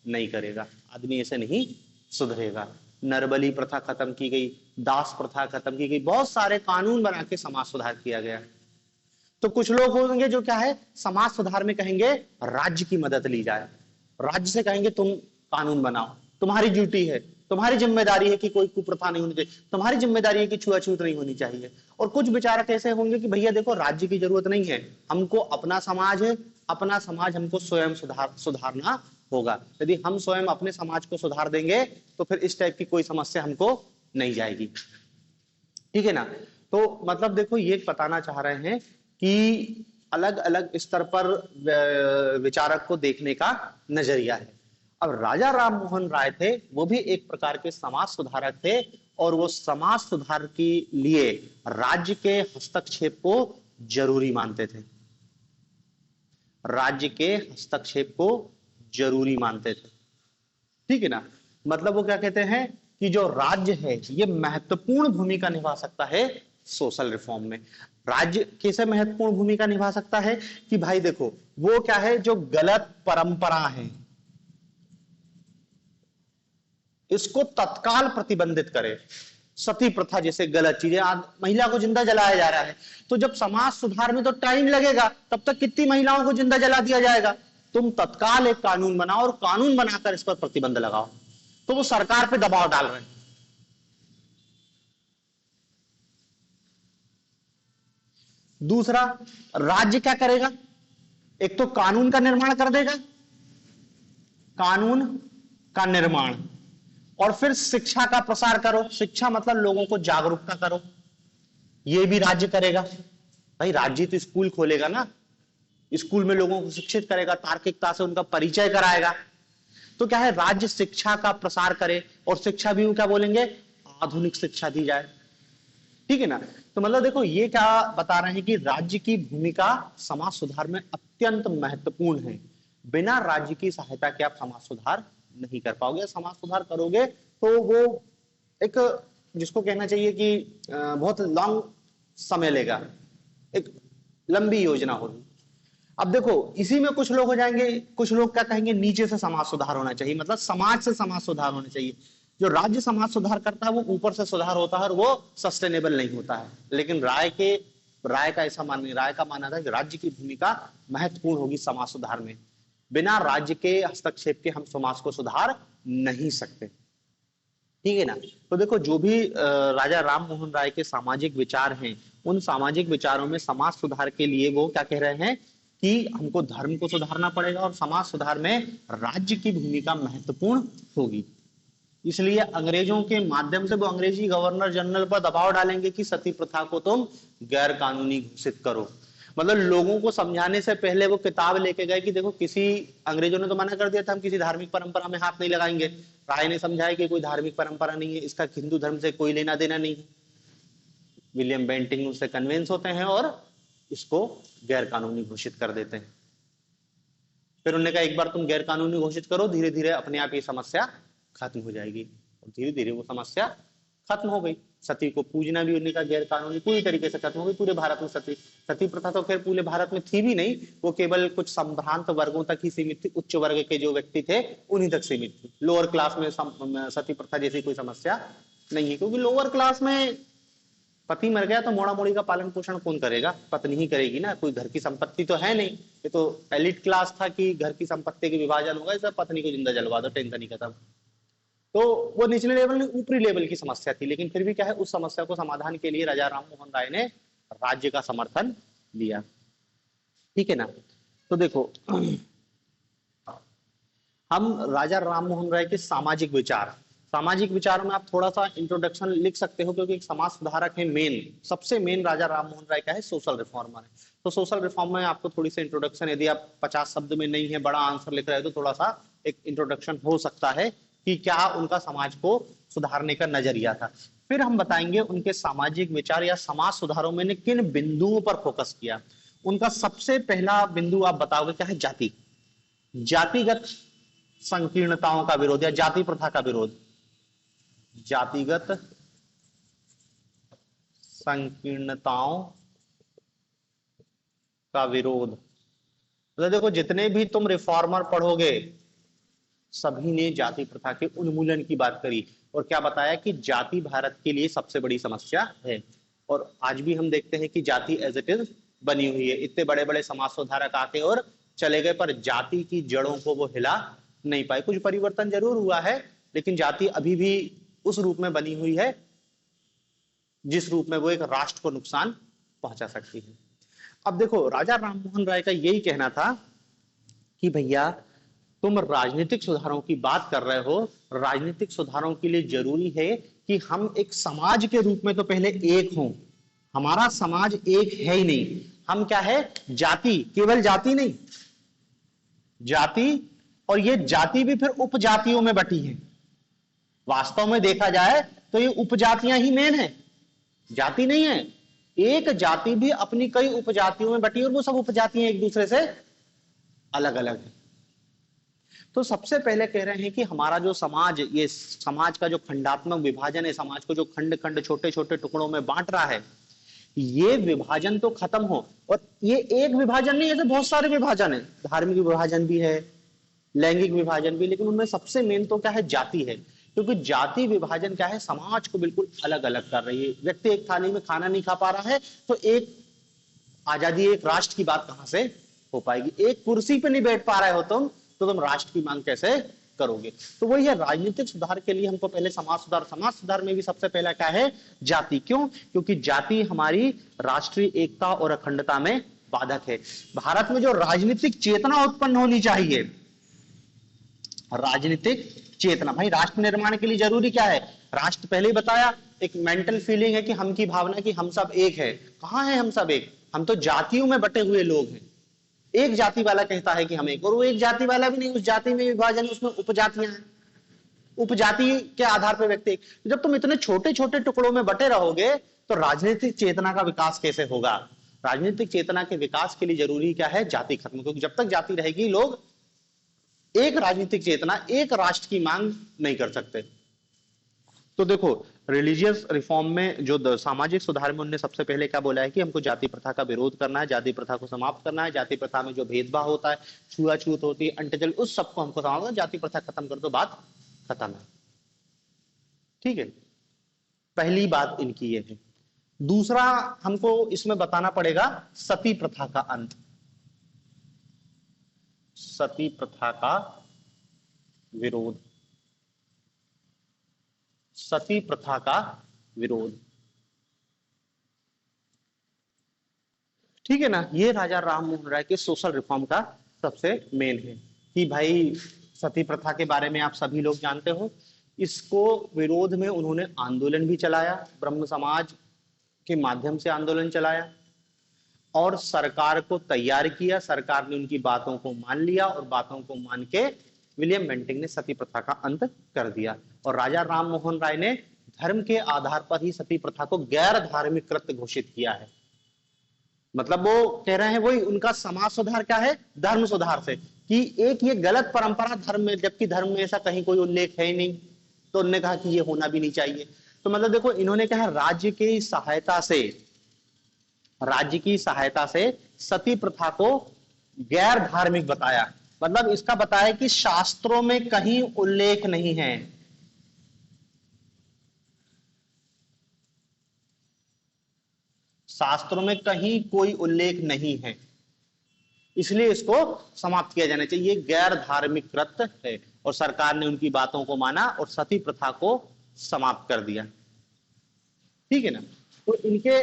नहीं करेगा, आदमी ऐसे नहीं सुधरेगा। नरबली प्रथा खत्म की गई, दास प्रथा खत्म की गई, बहुत सारे कानून बना के समाज सुधार किया गया। तो कुछ लोग होंगे जो क्या है, समाज सुधार में कहेंगे राज्य की मदद ली जाए, राज्य से कहेंगे तुम कानून बनाओ, तुम्हारी ड्यूटी है, तुम्हारी जिम्मेदारी है कि कोई कुप्रथा नहीं होनी चाहिए, तुम्हारी जिम्मेदारी है कि छुआछूत नहीं होनी चाहिए। और कुछ विचारक ऐसे होंगे कि भैया देखो, राज्य की जरूरत नहीं है, हमको अपना समाज है, अपना समाज हमको स्वयं सुधारना होगा। यदि हम स्वयं अपने समाज को सुधार देंगे तो फिर इस टाइप की कोई समस्या हमको नहीं जाएगी। ठीक है ना। तो मतलब देखो ये बताना चाह रहे हैं कि अलग अलग स्तर पर विचारक को देखने का नजरिया है। अब राजा राम मोहन राय थे, वो भी एक प्रकार के समाज सुधारक थे, और वो समाज सुधार के लिए राज्य के हस्तक्षेप को जरूरी मानते थे। राज्य के हस्तक्षेप को जरूरी मानते थे। ठीक है ना। मतलब वो क्या कहते हैं कि जो राज्य है ये महत्वपूर्ण भूमिका निभा सकता है सोशल रिफॉर्म में। राज्य कैसे महत्वपूर्ण भूमिका निभा सकता है कि भाई देखो वो क्या है, जो गलत परंपरा है इसको तत्काल प्रतिबंधित करे। सती प्रथा जैसे गलत चीजें, आज महिला को जिंदा जलाया जा रहा है, तो जब समाज सुधार में तो टाइम लगेगा, तब तक कितनी महिलाओं को जिंदा जला दिया जाएगा। तुम तत्काल एक कानून बनाओ और कानून बनाकर इस पर प्रतिबंध लगाओ। तो वो सरकार पे दबाव डाल रहे हैं। दूसरा, राज्य क्या करेगा, एक तो कानून का निर्माण कर देगा, कानून का निर्माण, और फिर शिक्षा का प्रसार करो। शिक्षा मतलब लोगों को जागरूकता करो, ये भी राज्य करेगा। भाई राज्य तो स्कूल खोलेगा ना, स्कूल में लोगों को शिक्षित करेगा, तार्किकता से उनका परिचय कराएगा। तो क्या है, राज्य शिक्षा का प्रसार करे, और शिक्षा भी क्या बोलेंगे, आधुनिक शिक्षा दी जाए। ठीक है ना। तो मतलब देखो ये क्या बता रहे हैं कि राज्य की भूमिका समाज सुधार में अत्यंत महत्वपूर्ण है। बिना राज्य की सहायता के आप समाज सुधार नहीं कर पाओगे। समाज सुधार करोगे तो वो एक, जिसको कहना चाहिए कि बहुत लॉन्ग समय लेगा, एक लंबी योजना होगी। अब देखो इसी में कुछ लोग हो जाएंगे, कुछ लोग क्या कहेंगे, नीचे से समाज सुधार होना चाहिए, मतलब समाज से समाज सुधार होना चाहिए। जो राज्य समाज सुधार करता है वो ऊपर से सुधार होता है और वो सस्टेनेबल नहीं होता है। लेकिन राय का ऐसा मानना, राय का मानना था कि राज्य की भूमिका महत्वपूर्ण होगी समाज सुधार में। बिना राज्य के हस्तक्षेप के हम समाज को सुधार नहीं सकते। ठीक है ना। तो देखो जो भी राजा राम मोहन राय के सामाजिक विचार हैं, उन सामाजिक विचारों में समाज सुधार के लिए वो क्या कह रहे हैं कि हमको धर्म को सुधारना पड़ेगा और समाज सुधार में राज्य की भूमिका महत्वपूर्ण होगी। इसलिए अंग्रेजों के माध्यम से वो अंग्रेजी गवर्नर जनरल पर दबाव डालेंगे कि सती प्रथा को तुम गैर कानूनी घोषित करो। मतलब लोगों को समझाने से पहले वो किताब लेके गए कि देखो, किसी अंग्रेजों ने तो मना कर दिया था हम किसी धार्मिक परंपरा में हाथ नहीं लगाएंगे, राय ने समझाया कि कोई धार्मिक परंपरा नहीं है, इसका हिंदू धर्म से कोई लेना देना नहीं है। विलियम बेंटिंग उससे कन्विंस होते हैं और इसको गैर कानूनी घोषित कर देते हैं। फिर उन्होंने कहा एक बार तुम गैर कानूनी घोषित करो, धीरे धीरे अपने आप ये समस्या खत्म हो जाएगी। और धीरे धीरे वो समस्या खत्म हो गई। सती को पूजना भी उन्हीं का गैर कानूनी पूरी तरीके से खत्म हो गई पूरे भारत में। सती प्रथा तो खैर पूरे भारत में थी भी नहीं, वो केवल कुछ संभ्रांत वर्गों तक ही सीमित थी। उच्च वर्ग के जो व्यक्ति थे उन्हीं तक सीमित थी। लोअर क्लास में सती प्रथा जैसी कोई समस्या नहीं है, क्योंकि लोअर क्लास में पति मर गया तो मोड़ा मोड़ी का पालन पोषण कौन करेगा, पत्नी ही करेगी ना, कोई घर की संपत्ति तो है नहीं। ये तो एलिट क्लास था कि घर की संपत्ति के विभाजन होगा, इसे पत्नी को जिंदा जलवा दो, टेंशन ही खत्म। तो वो निचले लेवल में, ऊपरी लेवल की समस्या थी। लेकिन फिर भी क्या है, उस समस्या को समाधान के लिए राजा राम मोहन राय ने राज्य का समर्थन दिया। ठीक है ना। तो देखो हम राजा राम मोहन राय के सामाजिक विचारों में आप थोड़ा सा इंट्रोडक्शन लिख सकते हो, क्योंकि एक समाज सुधारक है। सबसे मेन राजा राम मोहन राय का है सोशल रिफॉर्मर है। तो सोशल रिफॉर्म में आपको थोड़ी सी इंट्रोडक्शन, यदि आप 50 शब्द में नहीं है, बड़ा आंसर लिख रहे हो, तो थोड़ा सा एक इंट्रोडक्शन हो सकता है कि क्या उनका समाज को सुधारने का नजरिया था। फिर हम बताएंगे उनके सामाजिक विचार या समाज सुधारों में किन बिंदुओं पर फोकस किया। उनका सबसे पहला बिंदु आप बताओगे क्या है, जातिगत संकीर्णताओं का विरोध या जाति प्रथा का विरोध। जातिगत संकीर्णताओं का विरोध। मतलब देखो जितने भी तुम रिफॉर्मर पढ़ोगे सभी ने जाति प्रथा के उन्मूलन की बात करी, और क्या बताया कि जाति भारत के लिए सबसे बड़ी समस्या है। और आज भी हम देखते हैं कि जाति एज इट इज बनी हुई है। इतने बड़े बड़े समाज सुधारक आके और चले गए, पर जाति की जड़ों को वो हिला नहीं पाए। कुछ परिवर्तन जरूर हुआ है, लेकिन जाति अभी भी उस रूप में बनी हुई है जिस रूप में वो एक राष्ट्र को नुकसान पहुंचा सकती है। अब देखो राजा राम मोहन राय का यही कहना था कि भैया तुम राजनीतिक सुधारों की बात कर रहे हो, राजनीतिक सुधारों के लिए जरूरी है कि हम एक समाज के रूप में तो पहले एक हों। हमारा समाज एक है ही नहीं, हम क्या है, जाति, केवल जाति नहीं, जाति, और ये जाति भी फिर उपजातियों में बटी है। वास्तव में देखा जाए तो ये उपजातियां ही मेन है, जाति नहीं है। एक जाति भी अपनी कई उपजातियों में बटी है और वो सब उपजातियां एक दूसरे से अलग अलग है। तो सबसे पहले कह रहे हैं कि हमारा जो समाज, ये समाज का जो खंडात्मक विभाजन है, समाज को जो खंड खंड छोटे छोटे टुकड़ों में बांट रहा है, ये विभाजन तो खत्म हो। और ये एक विभाजन नहीं, ऐसे बहुत सारे विभाजन है, धार्मिक विभाजन भी है, लैंगिक विभाजन भी, लेकिन उनमें सबसे मेन तो क्या है, जाति है। क्योंकि जाति विभाजन क्या है, समाज को बिल्कुल अलग अलग कर रही है। व्यक्ति एक थाली में खाना नहीं खा पा रहा है तो एक आजादी, एक राष्ट्र की बात कहां से हो पाएगी। एक कुर्सी पे नहीं बैठ पा रहे हो तुम, तो तुम राष्ट्र की मांग कैसे करोगे। तो वही है, राजनीतिक सुधार के लिए हमको पहले समाज सुधार, समाज सुधार में भी सबसे पहला क्या है, जाति। क्यों? क्योंकि जाति हमारी राष्ट्रीय एकता और अखंडता में बाधक है। भारत में जो राजनीतिक चेतना उत्पन्न होनी चाहिए, राजनीतिक चेतना, भाई राष्ट्र निर्माण के लिए जरूरी क्या है, राष्ट्र पहले ही बताया, एक मेंटल फीलिंग है कि हम की भावना कि हम सब एक है। कहां है हम सब एक, हम तो जातियों में बटे हुए लोग हैं। एक जाति वाला कहता है कि हम एक, और वो एक जाति वाला भी नहीं, उस जाति में विभाजन, उसमें उपजातियां हैं, उपजाति के आधार पर व्यक्ति। जब तुम इतने छोटे छोटे टुकड़ों में बटे रहोगे तो राजनीतिक चेतना का विकास कैसे होगा। राजनीतिक चेतना के विकास के लिए जरूरी क्या है, जाति खत्म, क्योंकि जब तक जाति रहेगी लोग एक राजनीतिक चेतना, एक राष्ट्र की मांग नहीं कर सकते। तो देखो, रिलीजियस रिफॉर्म में जो सामाजिक सुधार में उन्होंने सबसे पहले क्या बोला है कि हमको जाति प्रथा का विरोध करना है, जाति प्रथा को समाप्त करना है, जाति प्रथा में जो भेदभाव होता है, छुआछूत होती है, अंटजल, उस सबको हमको समाप्त, जाति प्रथा खत्म कर दो, बात खत्म है। ठीक है, पहली बात इनकी ये है। दूसरा हमको इसमें बताना पड़ेगा सती प्रथा का अंत, सती प्रथा का विरोध, सती प्रथा का विरोध। ठीक है ना, ये राजा राम मोहन राय के सोशल रिफॉर्म का सबसे मेन है कि भाई सती प्रथा के बारे में आप सभी लोग जानते हो। इसको विरोध में उन्होंने आंदोलन भी चलाया, ब्रह्म समाज के माध्यम से आंदोलन चलाया और सरकार को तैयार किया। सरकार ने उनकी बातों को मान लिया और बातों को मान के विलियम बेंटिंक ने सती प्रथा का अंत कर दिया। और राजा राम मोहन राय ने धर्म के आधार पर ही सती प्रथा को गैर धार्मिक कृत्य घोषित किया है। मतलब वो कह रहे हैं, वही उनका समाज सुधार क्या है, धर्म सुधार से, कि एक ये गलत परंपरा धर्म में, जबकि धर्म में ऐसा कहीं कोई उल्लेख है ही नहीं, तो उन्होंने कहा कि ये होना भी नहीं चाहिए। तो मतलब देखो, इन्होंने कहा राज्य की सहायता से, राज्य की सहायता से सती प्रथा को गैर धार्मिक बताया। मतलब इसका बताया कि शास्त्रों में कहीं उल्लेख नहीं है, शास्त्रों में कहीं कोई उल्लेख नहीं है, इसलिए इसको समाप्त किया जाना चाहिए, गैर धार्मिक कृत्य है। और सरकार ने उनकी बातों को माना और सती प्रथा को समाप्त कर दिया। ठीक है ना, तो इनके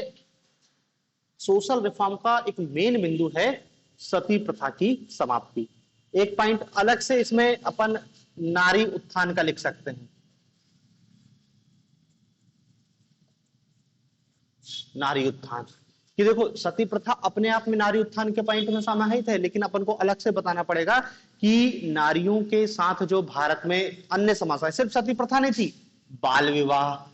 सोशल रिफॉर्म का एक मेन बिंदु है सती प्रथा की समाप्ति। एक पॉइंट अलग से इसमें अपन नारी उत्थान का लिख सकते हैं, नारी उत्थान, कि देखो सती प्रथा अपने आप में नारी उत्थान के पॉइंट में समाहित है, लेकिन अपन को अलग से बताना पड़ेगा कि नारियों के साथ जो भारत में अन्य समस्या, सिर्फ सती प्रथा नहीं थी, बाल विवाह,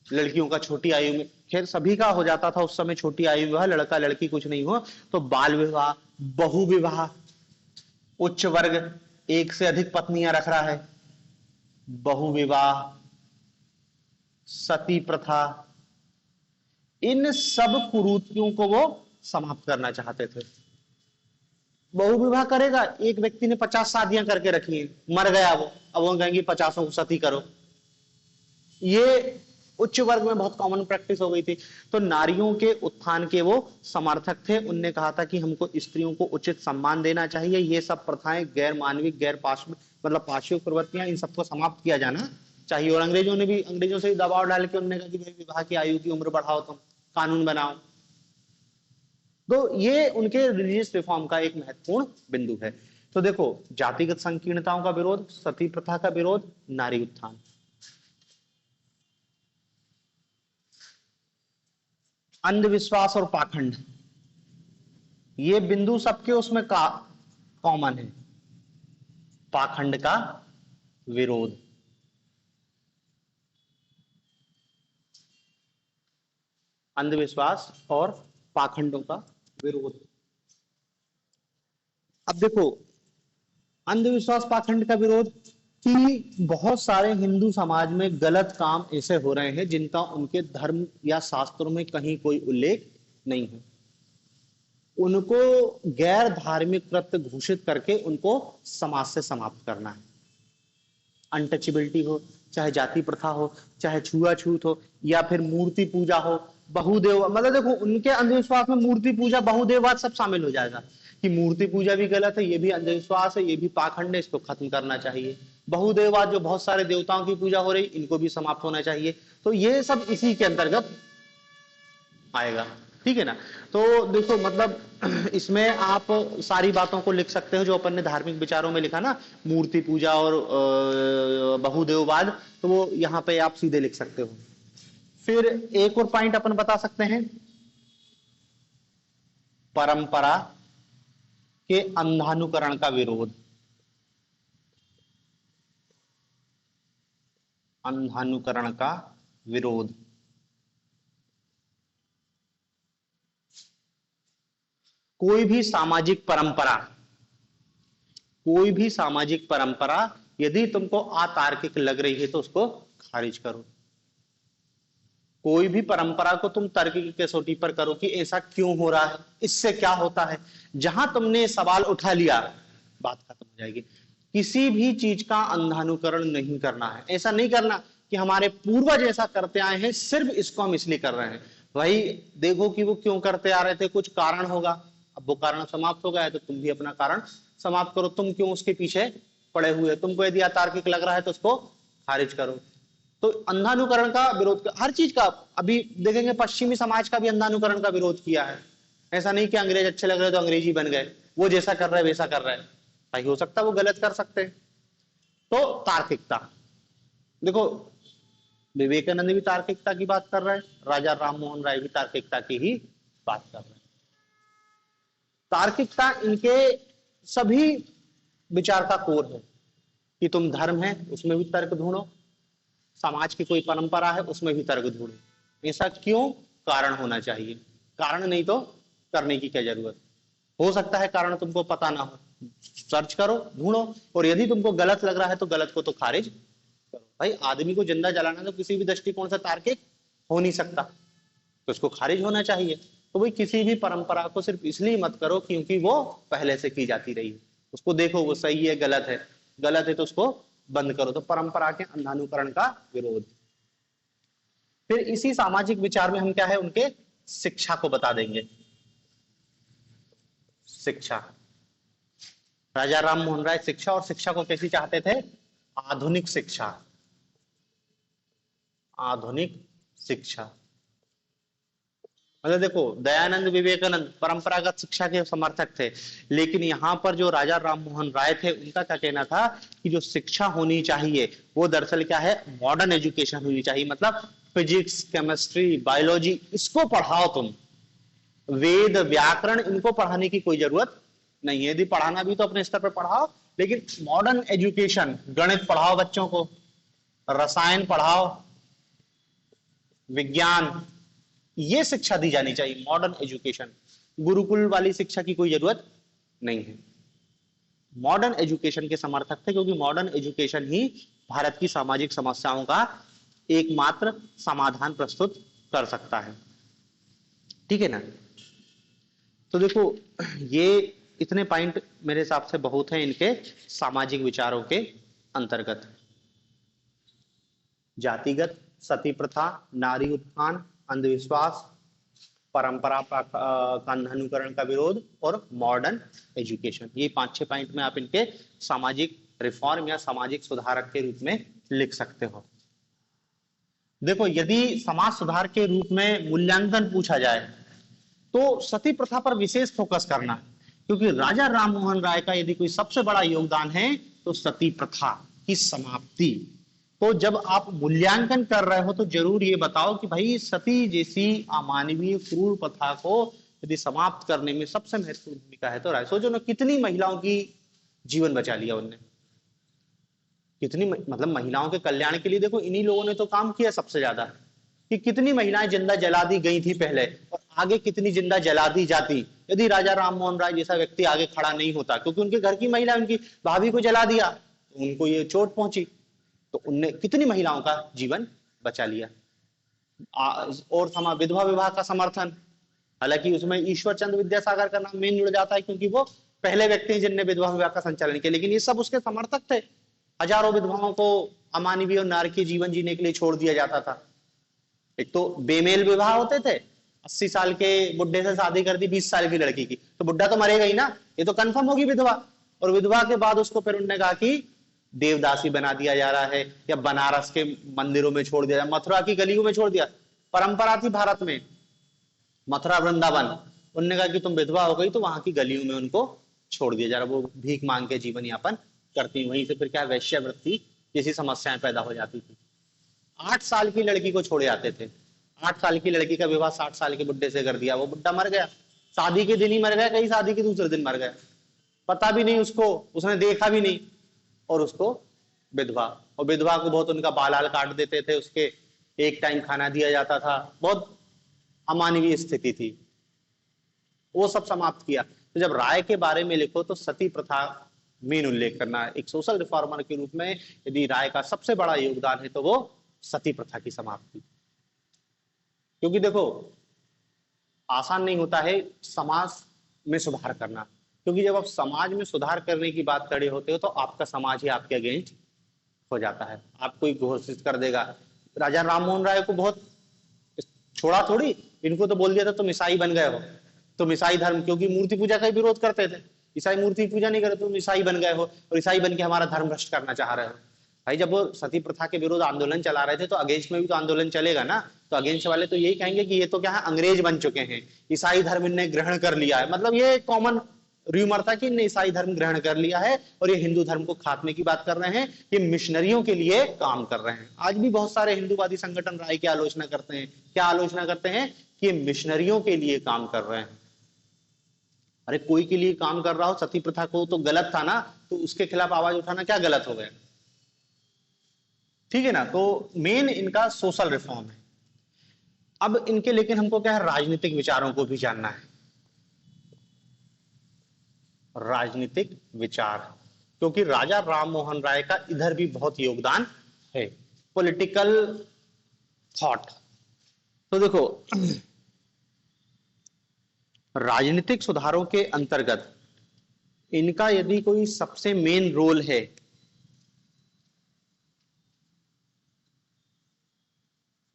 लड़कियों का छोटी आयु में, खैर सभी का हो जाता था उस समय छोटी आयु विवाह, लड़का लड़की कुछ नहीं हो, तो बाल विवाह, बहु विवाह, उच्च वर्ग एक से अधिक पत्नियां रख रहा है, बहु विवाह, सती प्रथा, इन सब कुरीतियों को वो समाप्त करना चाहते थे। बहु विवाह करेगा, एक व्यक्ति ने 50 शादियां करके रखी हैं, मर गया वो, अब वो कहेंगे 50 को सती करो। ये उच्च वर्ग में बहुत कॉमन प्रैक्टिस हो गई थी। तो नारियों के उत्थान के वो समर्थक थे। उनने कहा था कि हमको स्त्रियों को उचित सम्मान देना चाहिए, ये सब प्रथाएं गैर मानविक, गैर पाशविक, मतलब पाशविक प्रवृत्तियां, इन सबको समाप्त किया जाना चाहिए। और अंग्रेजों से भी दबाव डाल के उन्होंने कहा कि भाई विवाह की आयु की उम्र बढ़ाओ, तुम कानून बनाओ। तो ये उनके रिलीजियस रिफॉर्म का एक महत्वपूर्ण बिंदु है। तो देखो, जातिगत संकीर्णताओं का विरोध, सती प्रथा का विरोध, नारी उत्थान। अंधविश्वास और पाखंड, ये बिंदु सबके उसमें का कॉमन है। पाखंड का विरोध, अंधविश्वास और पाखंडों का विरोध। अब देखो, अंधविश्वास पाखंड का विरोध कि बहुत सारे हिंदू समाज में गलत काम ऐसे हो रहे हैं जिनका उनके धर्म या शास्त्रों में कहीं कोई उल्लेख नहीं है। उनको गैर धार्मिक कृत्य घोषित करके उनको समाज से समाप्त करना है। अनटचेबिलिटी हो, चाहे जाति प्रथा हो, चाहे छुआछूत हो, या फिर मूर्ति पूजा हो, बहुदेव, मतलब देखो उनके अंधविश्वास में मूर्ति पूजा, बहुदेववाद सब शामिल हो जाएगा कि मूर्ति पूजा भी गलत है, ये भी अंधविश्वास है, ये भी पाखंड है, इसको खत्म करना चाहिए। बहुदेववाद, जो बहुत सारे देवताओं की पूजा हो रही, इनको भी समाप्त होना चाहिए। तो ये सब इसी के अंतर्गत आएगा, ठीक है ना। तो देखो, मतलब इसमें आप सारी बातों को लिख सकते हो जो अपन ने धार्मिक विचारों में लिखा ना, मूर्ति पूजा और बहुदेववाद, तो वो यहाँ पे आप सीधे लिख सकते हो। फिर एक और पॉइंट अपन बता सकते हैं, परंपरा के अंधानुकरण का विरोध। अंधानुकरण का विरोध, कोई भी सामाजिक परंपरा, कोई भी सामाजिक परंपरा यदि तुमको अतार्किक लग रही है तो उसको खारिज करो। कोई भी परंपरा को तुम तर्क की कसौटी पर करो कि ऐसा क्यों हो रहा है, इससे क्या होता है। जहां तुमने सवाल उठा लिया, बात खत्म हो जाएगी। किसी भी चीज का अंधानुकरण नहीं करना है। ऐसा नहीं करना कि हमारे पूर्वज ऐसा करते आए हैं, सिर्फ इसको हम इसलिए कर रहे हैं। भाई देखो कि वो क्यों करते आ रहे थे, कुछ कारण होगा। अब वो कारण समाप्त हो गया है तो तुम भी अपना कारण समाप्त करो। तुम क्यों उसके पीछे पड़े हुए, तुमको यदि अतार्किक लग रहा है तो उसको खारिज करो। तो अंधानुकरण का विरोध, हर चीज का। अभी देखेंगे पश्चिमी समाज का भी अंधानुकरण का विरोध किया है। ऐसा नहीं कि अंग्रेज अच्छे लग रहे तो अंग्रेजी बन गए, वो जैसा कर रहे वैसा कर रहे हैं। भाई हो सकता है वो गलत कर सकते हैं। तो तार्किकता, देखो विवेकानंद भी तार्किकता की बात कर रहे हैं, राजा राम मोहन राय भी तार्किकता की ही बात कर रहे हैं। तार्किकता इनके सभी विचार का कोर है कि तुम धर्म है उसमें भी तर्क ढूंढो, समाज की कोई परंपरा है उसमें भी तर्क ढूंढो। ऐसा क्यों, कारण होना चाहिए। कारण नहीं तो करने की क्या जरूरत। हो सकता है कारण तुमको पता ना हो, सर्च करो, ढूंढो, और यदि तुमको गलत लग रहा है तो गलत को तो खारिज करो। भाई आदमी को जिंदा जलाना तो किसी भी दृष्टिकोण से तार्किक हो नहीं सकता, तो उसको खारिज होना चाहिए। तो भाई किसी भी परंपरा को सिर्फ इसलिए मत करो क्योंकि वो पहले से की जाती रही है। उसको देखो वो सही है गलत है, गलत है तो उसको बंद करो। तो परंपरा के अंधानुकरण का विरोध। फिर इसी सामाजिक विचार में हम क्या है, उनके शिक्षा को बता देंगे। शिक्षा, राजा राम मोहन राय शिक्षा, और शिक्षा को कैसी चाहते थे, आधुनिक शिक्षा। आधुनिक शिक्षा मतलब देखो, दयानंद विवेकानंद परंपरागत शिक्षा के समर्थक थे, लेकिन यहाँ पर जो राजा राम मोहन राय थे उनका क्या कहना था कि जो शिक्षा होनी चाहिए वो दरअसल क्या है, मॉडर्न एजुकेशन होनी चाहिए। मतलब फिजिक्स, केमिस्ट्री, बायोलॉजी इसको पढ़ाओ तुम, वेद व्याकरण इनको पढ़ाने की कोई जरूरत नहीं है। यदि पढ़ाना भी तो अपने स्तर पर पढ़ाओ, लेकिन मॉडर्न एजुकेशन, गणित पढ़ाओ बच्चों को, रसायन पढ़ाओ, विज्ञान, ये शिक्षा दी जानी चाहिए, मॉडर्न एजुकेशन। गुरुकुल वाली शिक्षा की कोई जरूरत नहीं है। मॉडर्न एजुकेशन के समर्थक थे क्योंकि मॉडर्न एजुकेशन ही भारत की सामाजिक समस्याओं का एकमात्र समाधान प्रस्तुत कर सकता है, ठीक है ना। तो देखो ये इतने पॉइंट मेरे हिसाब से बहुत हैं इनके सामाजिक विचारों के अंतर्गत। जातिगत, सती प्रथा, नारी उत्थान, अंधविश्वास, परंपरा का अंधानुकरण का विरोध और मॉडर्न एजुकेशन, ये 5-6 पॉइंट में आप इनके सामाजिक रिफॉर्म या सामाजिक सुधारक के रूप में लिख सकते हो। देखो यदि समाज सुधार के रूप में मूल्यांकन पूछा जाए तो सती प्रथा पर विशेष फोकस करना, क्योंकि राजा राम मोहन राय का यदि कोई सबसे बड़ा योगदान है तो सती प्रथा की समाप्ति। तो जब आप मूल्यांकन कर रहे हो तो जरूर ये बताओ कि भाई सती जैसी अमानवीय क्रूर प्रथा को यदि समाप्त करने में सबसे महत्वपूर्ण भूमिका है तो राय। सोचो ना, कितनी महिलाओं की जीवन बचा लिया उनने, कितनी मतलब महिलाओं के कल्याण के लिए देखो इन्हीं लोगों ने तो काम किया सबसे ज्यादा, कि कितनी महिलाएं जिंदा जला दी गई थी पहले और आगे कितनी जिंदा जला दी जाती यदि राजा राम मोहन राय जैसा व्यक्ति आगे खड़ा नहीं होता। क्योंकि उनके घर की महिला उनकी भाभी को जला दिया तो उनको ये चोट पहुंची, तो उनने कितनी महिलाओं का जीवन बचा लिया। और विधवा विवाह का समर्थन, हालांकि उसमें ईश्वर चंद्र विद्यासागर का नाम मेन जुड़ जाता है क्योंकि वो पहले व्यक्ति हैं जिनने विधवा विवाह का संचालन किया, लेकिन ये सब उसके समर्थक थे। हजारों विधवाओं को अमानवीय और नारकीय जीवन जीने के लिए छोड़ दिया जाता था। एक तो बेमेल विवाह होते थे, 80 साल के बुढ़े से शादी कर दी 20 साल की लड़की की, तो बुढ़ा तो मरेगा ही ना, ये तो कंफर्म होगी विधवा। और विधवा के बाद उसको फिर उन्होंने कहा कि देवदासी बना दिया जा रहा है या बनारस के मंदिरों में छोड़ दिया, मथुरा की गलियों में छोड़ दिया। परंपरा थी भारत में, मथुरा वृंदावन, उन्होंने कहा कि तुम विधवा हो गई तो वहां की गलियों में उनको छोड़ दिया जा रहा, वो भीख मांग के जीवन यापन करती। वहीं से फिर क्या वैश्यावृत्ति जैसी समस्याएं पैदा हो जाती थी। 8 साल की लड़की को छोड़े आते थे, 8 साल की लड़की का विवाह 60 साल के बुढ़े से कर दिया, वो बुढ़ा मर गया, शादी के दिन ही मर गया, कहीं शादी के दूसरे दिन मर गया, पता भी नहीं उसको, उसने देखा भी नहीं, और उसको विधवा। और विधवा को बहुत उनका बाल काट देते थे, उसके एक टाइम खाना दिया जाता था, बहुत अमानवीय स्थिति थी, वो सब समाप्त किया। तो जब राय के बारे में लिखो तो सती प्रथा मेन उल्लेख करना है। एक सोशल रिफॉर्मर के रूप में यदि राय का सबसे बड़ा योगदान है तो वो सती प्रथा की समाप्ति। क्योंकि देखो आसान नहीं होता है समाज में सुधार करना, क्योंकि जब आप समाज में सुधार करने की बात खड़े होते हो तो आपका समाज ही आपके अगेंस्ट हो जाता है, आपको ही घोषित कर देगा। राजा राममोहन राय को बहुत छोड़ा थोड़ी, इनको तो बोल दिया था तुम ईसाई बन गए हो, तुम ईसाई धर्म, क्योंकि मूर्ति पूजा का विरोध करते थे, ईसाई मूर्ति पूजा नहीं करते, तुम ईसाई बन गए हो और ईसाई बन के हमारा धर्म भ्रष्ट करना चाह रहे हो। भाई जब वो सती प्रथा के विरोध आंदोलन चला रहे थे तो अगेंस्ट में भी तो आंदोलन चलेगा ना, तो अगेंस्ट वाले तो यही कहेंगे कि ये तो क्या है, अंग्रेज बन चुके हैं, ईसाई धर्म इनने ग्रहण कर लिया है। मतलब ये कॉमन र्यूमर था कि इनने ईसाई धर्म ग्रहण कर लिया है और ये हिंदू धर्म को खात्मे की बात कर रहे हैं, ये मिशनरियों के लिए काम कर रहे हैं। आज भी बहुत सारे हिंदूवादी संगठन राय की आलोचना करते हैं, क्या आलोचना करते हैं कि मिशनरियों के लिए काम कर रहे हैं। अरे कोई के लिए काम कर रहा हो, सती प्रथा को तो गलत था ना, तो उसके खिलाफ आवाज उठाना क्या गलत हो गया, ठीक है ना। तो मेन इनका सोशल रिफॉर्म है। अब इनके लेकिन हमको क्या है, राजनीतिक विचारों को भी जानना है, राजनीतिक विचार, क्योंकि राजा राम मोहन राय का इधर भी बहुत योगदान है, पॉलिटिकल थॉट। तो देखो राजनीतिक सुधारों के अंतर्गत इनका यदि कोई सबसे मेन रोल है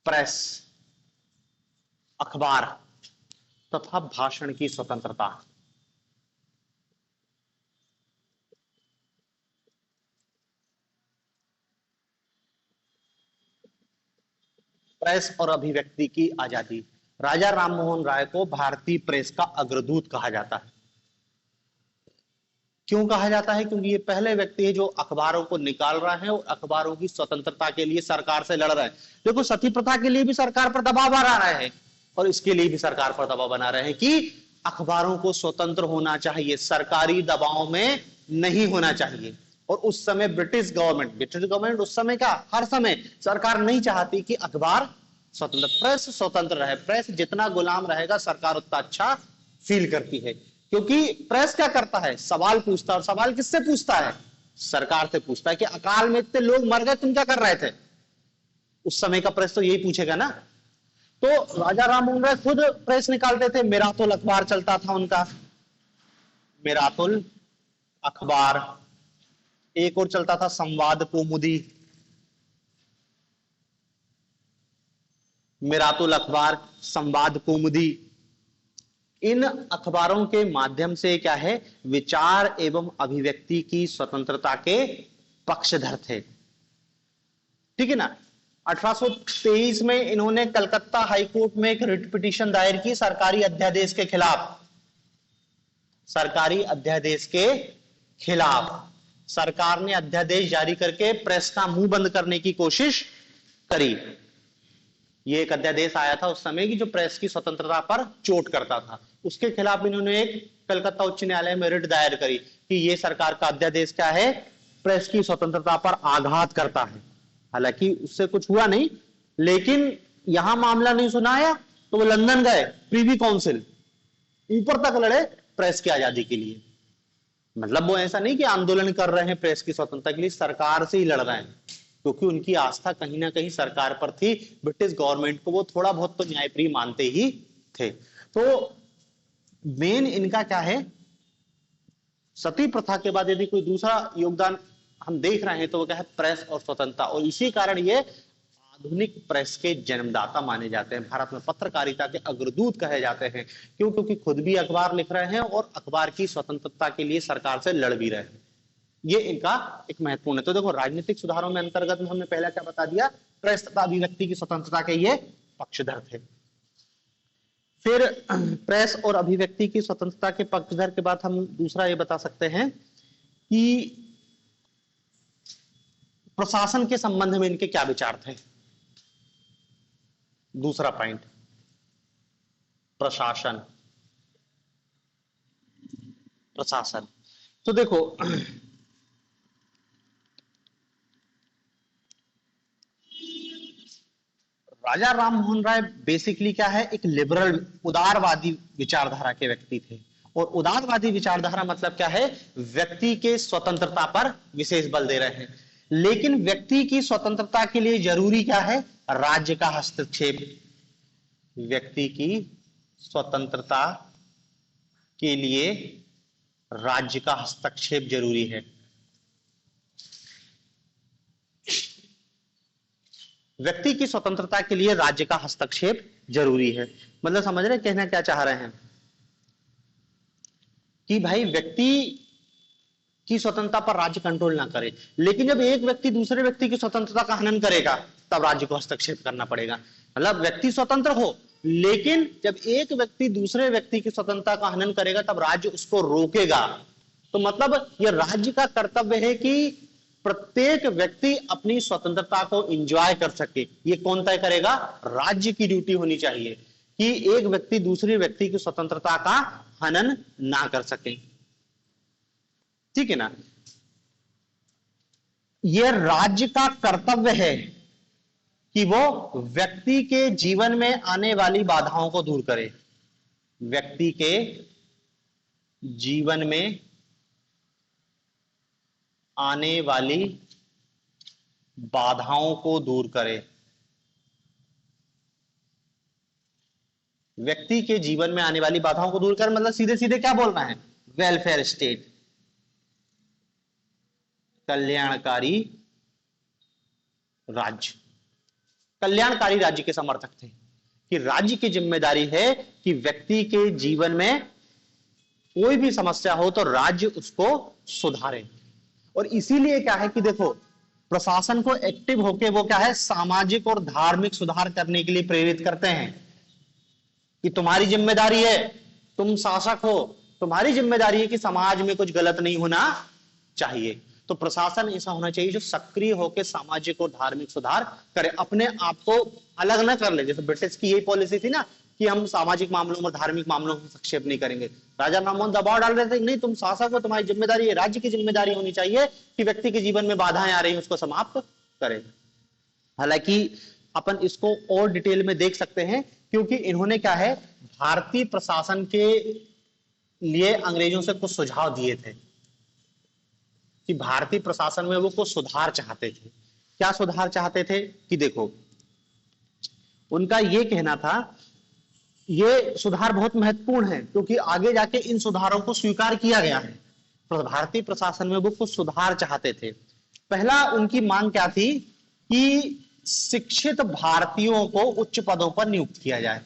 प्रेस, अखबार तथा भाषण की स्वतंत्रता। प्रेस और अभिव्यक्ति की आजादी। राजा राममोहन राय को भारतीय प्रेस का अग्रदूत कहा जाता है। क्यों कहा जाता है? क्योंकि ये पहले व्यक्ति है जो अखबारों को निकाल रहा है और अखबारों की स्वतंत्रता के लिए सरकार से लड़ रहा है। देखो सती प्रथा के लिए भी सरकार पर दबाव बना रहे हैं और इसके लिए भी सरकार पर दबाव बना रहे हैं कि अखबारों को स्वतंत्र होना चाहिए, सरकारी दबाव में नहीं होना चाहिए। और उस समय ब्रिटिश गवर्नमेंट उस समय का हर समय सरकार नहीं चाहती कि अखबार स्वतंत्र, प्रेस स्वतंत्र रहे। प्रेस जितना गुलाम रहेगा सरकार उतना अच्छा फील करती है, क्योंकि प्रेस क्या करता है, सवाल पूछता है। और सवाल किससे पूछता है? सरकार से पूछता है कि अकाल में इतने लोग मर गए, तुम क्या कर रहे थे? उस समय का प्रेस तो यही पूछेगा ना। तो राजा राममोहन राय खुद प्रेस निकालते थे, मिरातुल अखबार चलता था उनका, मिरातुल अखबार। एक और चलता था संवाद कौमुदी, मिरातुल अखबार, संवाद कौमुदी। इन अखबारों के माध्यम से क्या है, विचार एवं अभिव्यक्ति की स्वतंत्रता के पक्षधर थे, ठीक है ना। 1823 में इन्होंने कलकत्ता हाईकोर्ट में एक रिट पिटीशन दायर की सरकारी अध्यादेश के खिलाफ। सरकारी अध्यादेश के खिलाफ सरकार ने अध्यादेश जारी करके प्रेस का मुंह बंद करने की कोशिश करी। ये एक अध्यादेश आया था उस समय की जो प्रेस की स्वतंत्रता पर चोट करता था। उसके खिलाफ इन्होंने एक कलकत्ता उच्च न्यायालय में रिट दायर करी कि ये सरकार का अध्यादेश क्या है, प्रेस की स्वतंत्रता पर आघात करता है। हालांकि उससे कुछ हुआ नहीं, लेकिन यहां मामला नहीं सुनाया तो वो लंदन गए, प्रीवी काउंसिल, ऊपर तक लड़े प्रेस की आजादी के लिए। मतलब वो ऐसा नहीं कि आंदोलन कर रहे हैं प्रेस की स्वतंत्रता के लिए, सरकार से ही लड़ रहे हैं, क्योंकि उनकी आस्था कहीं ना कहीं सरकार पर थी। ब्रिटिश गवर्नमेंट को वो थोड़ा बहुत तो न्यायप्रिय मानते ही थे। तो मेन इनका क्या है, सती प्रथा के बाद यदि कोई दूसरा योगदान हम देख रहे हैं तो वो क्या है, प्रेस और स्वतंत्रता। और इसी कारण ये आधुनिक प्रेस के जन्मदाता माने जाते हैं, भारत में पत्रकारिता के अग्रदूत कहे जाते हैं। क्यों? क्योंकि खुद भी अखबार लिख रहे हैं और अखबार की स्वतंत्रता के लिए सरकार से लड़ भी रहे हैं। ये इनका एक महत्वपूर्ण है। तो देखो, राजनीतिक सुधारों में अंतर्गत में हमने पहला क्या बता दिया, प्रेस तथा अभिव्यक्ति की स्वतंत्रता के ये पक्षधर थे। फिर प्रेस और अभिव्यक्ति की स्वतंत्रता के पक्षधर के बाद हम दूसरा ये बता सकते हैं कि प्रशासन के संबंध में इनके क्या विचार थे। दूसरा पॉइंट, प्रशासन। प्रशासन तो देखो, राजा राम मोहन राय बेसिकली क्या है, एक लिबरल उदारवादी विचारधारा के व्यक्ति थे। और उदारवादी विचारधारा मतलब क्या है, व्यक्ति के स्वतंत्रता पर विशेष बल दे रहे हैं। लेकिन व्यक्ति की स्वतंत्रता के लिए जरूरी क्या है, राज्य का हस्तक्षेप। व्यक्ति की स्वतंत्रता के लिए राज्य का हस्तक्षेप जरूरी है। व्यक्ति की स्वतंत्रता के लिए राज्य का हस्तक्षेप जरूरी है। मतलब समझ रहे कहना क्या चाह रहे हैं कि भाई व्यक्ति की स्वतंत्रता पर राज्य कंट्रोल ना करे, लेकिन जब एक व्यक्ति दूसरे व्यक्ति की स्वतंत्रता का हनन करेगा तब राज्य को हस्तक्षेप करना पड़ेगा। मतलब व्यक्ति स्वतंत्र हो, लेकिन जब एक व्यक्ति दूसरे व्यक्ति की स्वतंत्रता का हनन करेगा तब राज्य उसको रोकेगा। तो मतलब यह राज्य का कर्तव्य है कि प्रत्येक व्यक्ति अपनी स्वतंत्रता को एंजॉय कर सके। ये कौन तय करेगा, राज्य की ड्यूटी होनी चाहिए कि एक व्यक्ति दूसरे व्यक्ति की स्वतंत्रता का हनन ना कर सके। ठीक है ना। यह राज्य का कर्तव्य है कि वो व्यक्ति के जीवन में आने वाली बाधाओं को दूर करे। व्यक्ति के जीवन में आने वाली बाधाओं को दूर करे। व्यक्ति के जीवन में आने वाली बाधाओं को दूर कर मतलब सीधे सीधे क्या बोलना है, वेलफेयर स्टेट, कल्याणकारी राज्य। कल्याणकारी राज्य के समर्थक थे कि राज्य की जिम्मेदारी है कि व्यक्ति के जीवन में कोई भी समस्या हो तो राज्य उसको सुधारे। और इसीलिए क्या है कि देखो, प्रशासन को एक्टिव होकर वो क्या है, सामाजिक और धार्मिक सुधार करने के लिए प्रेरित करते हैं कि तुम्हारी जिम्मेदारी है, तुम शासक हो, तुम्हारी जिम्मेदारी है कि समाज में कुछ गलत नहीं होना चाहिए। तो प्रशासन ऐसा होना चाहिए जो सक्रिय होकर सामाजिक और धार्मिक सुधार करे, अपने आप को अलग ना कर ले। जैसे ब्रिटिश की यही पॉलिसी थी ना कि हम सामाजिक मामलों में धार्मिक मामलों में हस्तक्षेप नहीं करेंगे। राजा राममोहन दबाव डाल रहे थे, नहीं तुम शासक हो, तुम्हारी जिम्मेदारी है, राज्य की जिम्मेदारी होनी चाहिए कि व्यक्ति के जीवन में बाधाएं आ रही हैं उसको समाप्त करे। हालांकि अपन इसको और डिटेल में देख सकते हैं क्योंकि इन्होंने क्या है, भारतीय प्रशासन के लिए अंग्रेजों से कुछ सुझाव दिए थे कि भारतीय प्रशासन में वो कुछ सुधार चाहते थे। क्या सुधार चाहते थे कि देखो, उनका ये कहना था, ये सुधार बहुत महत्वपूर्ण है क्योंकि आगे जाके इन सुधारों को स्वीकार किया गया है। तो भारतीय प्रशासन में वो कुछ सुधार चाहते थे। पहला उनकी मांग क्या थी कि शिक्षित भारतीयों को उच्च पदों पर नियुक्त किया जाए।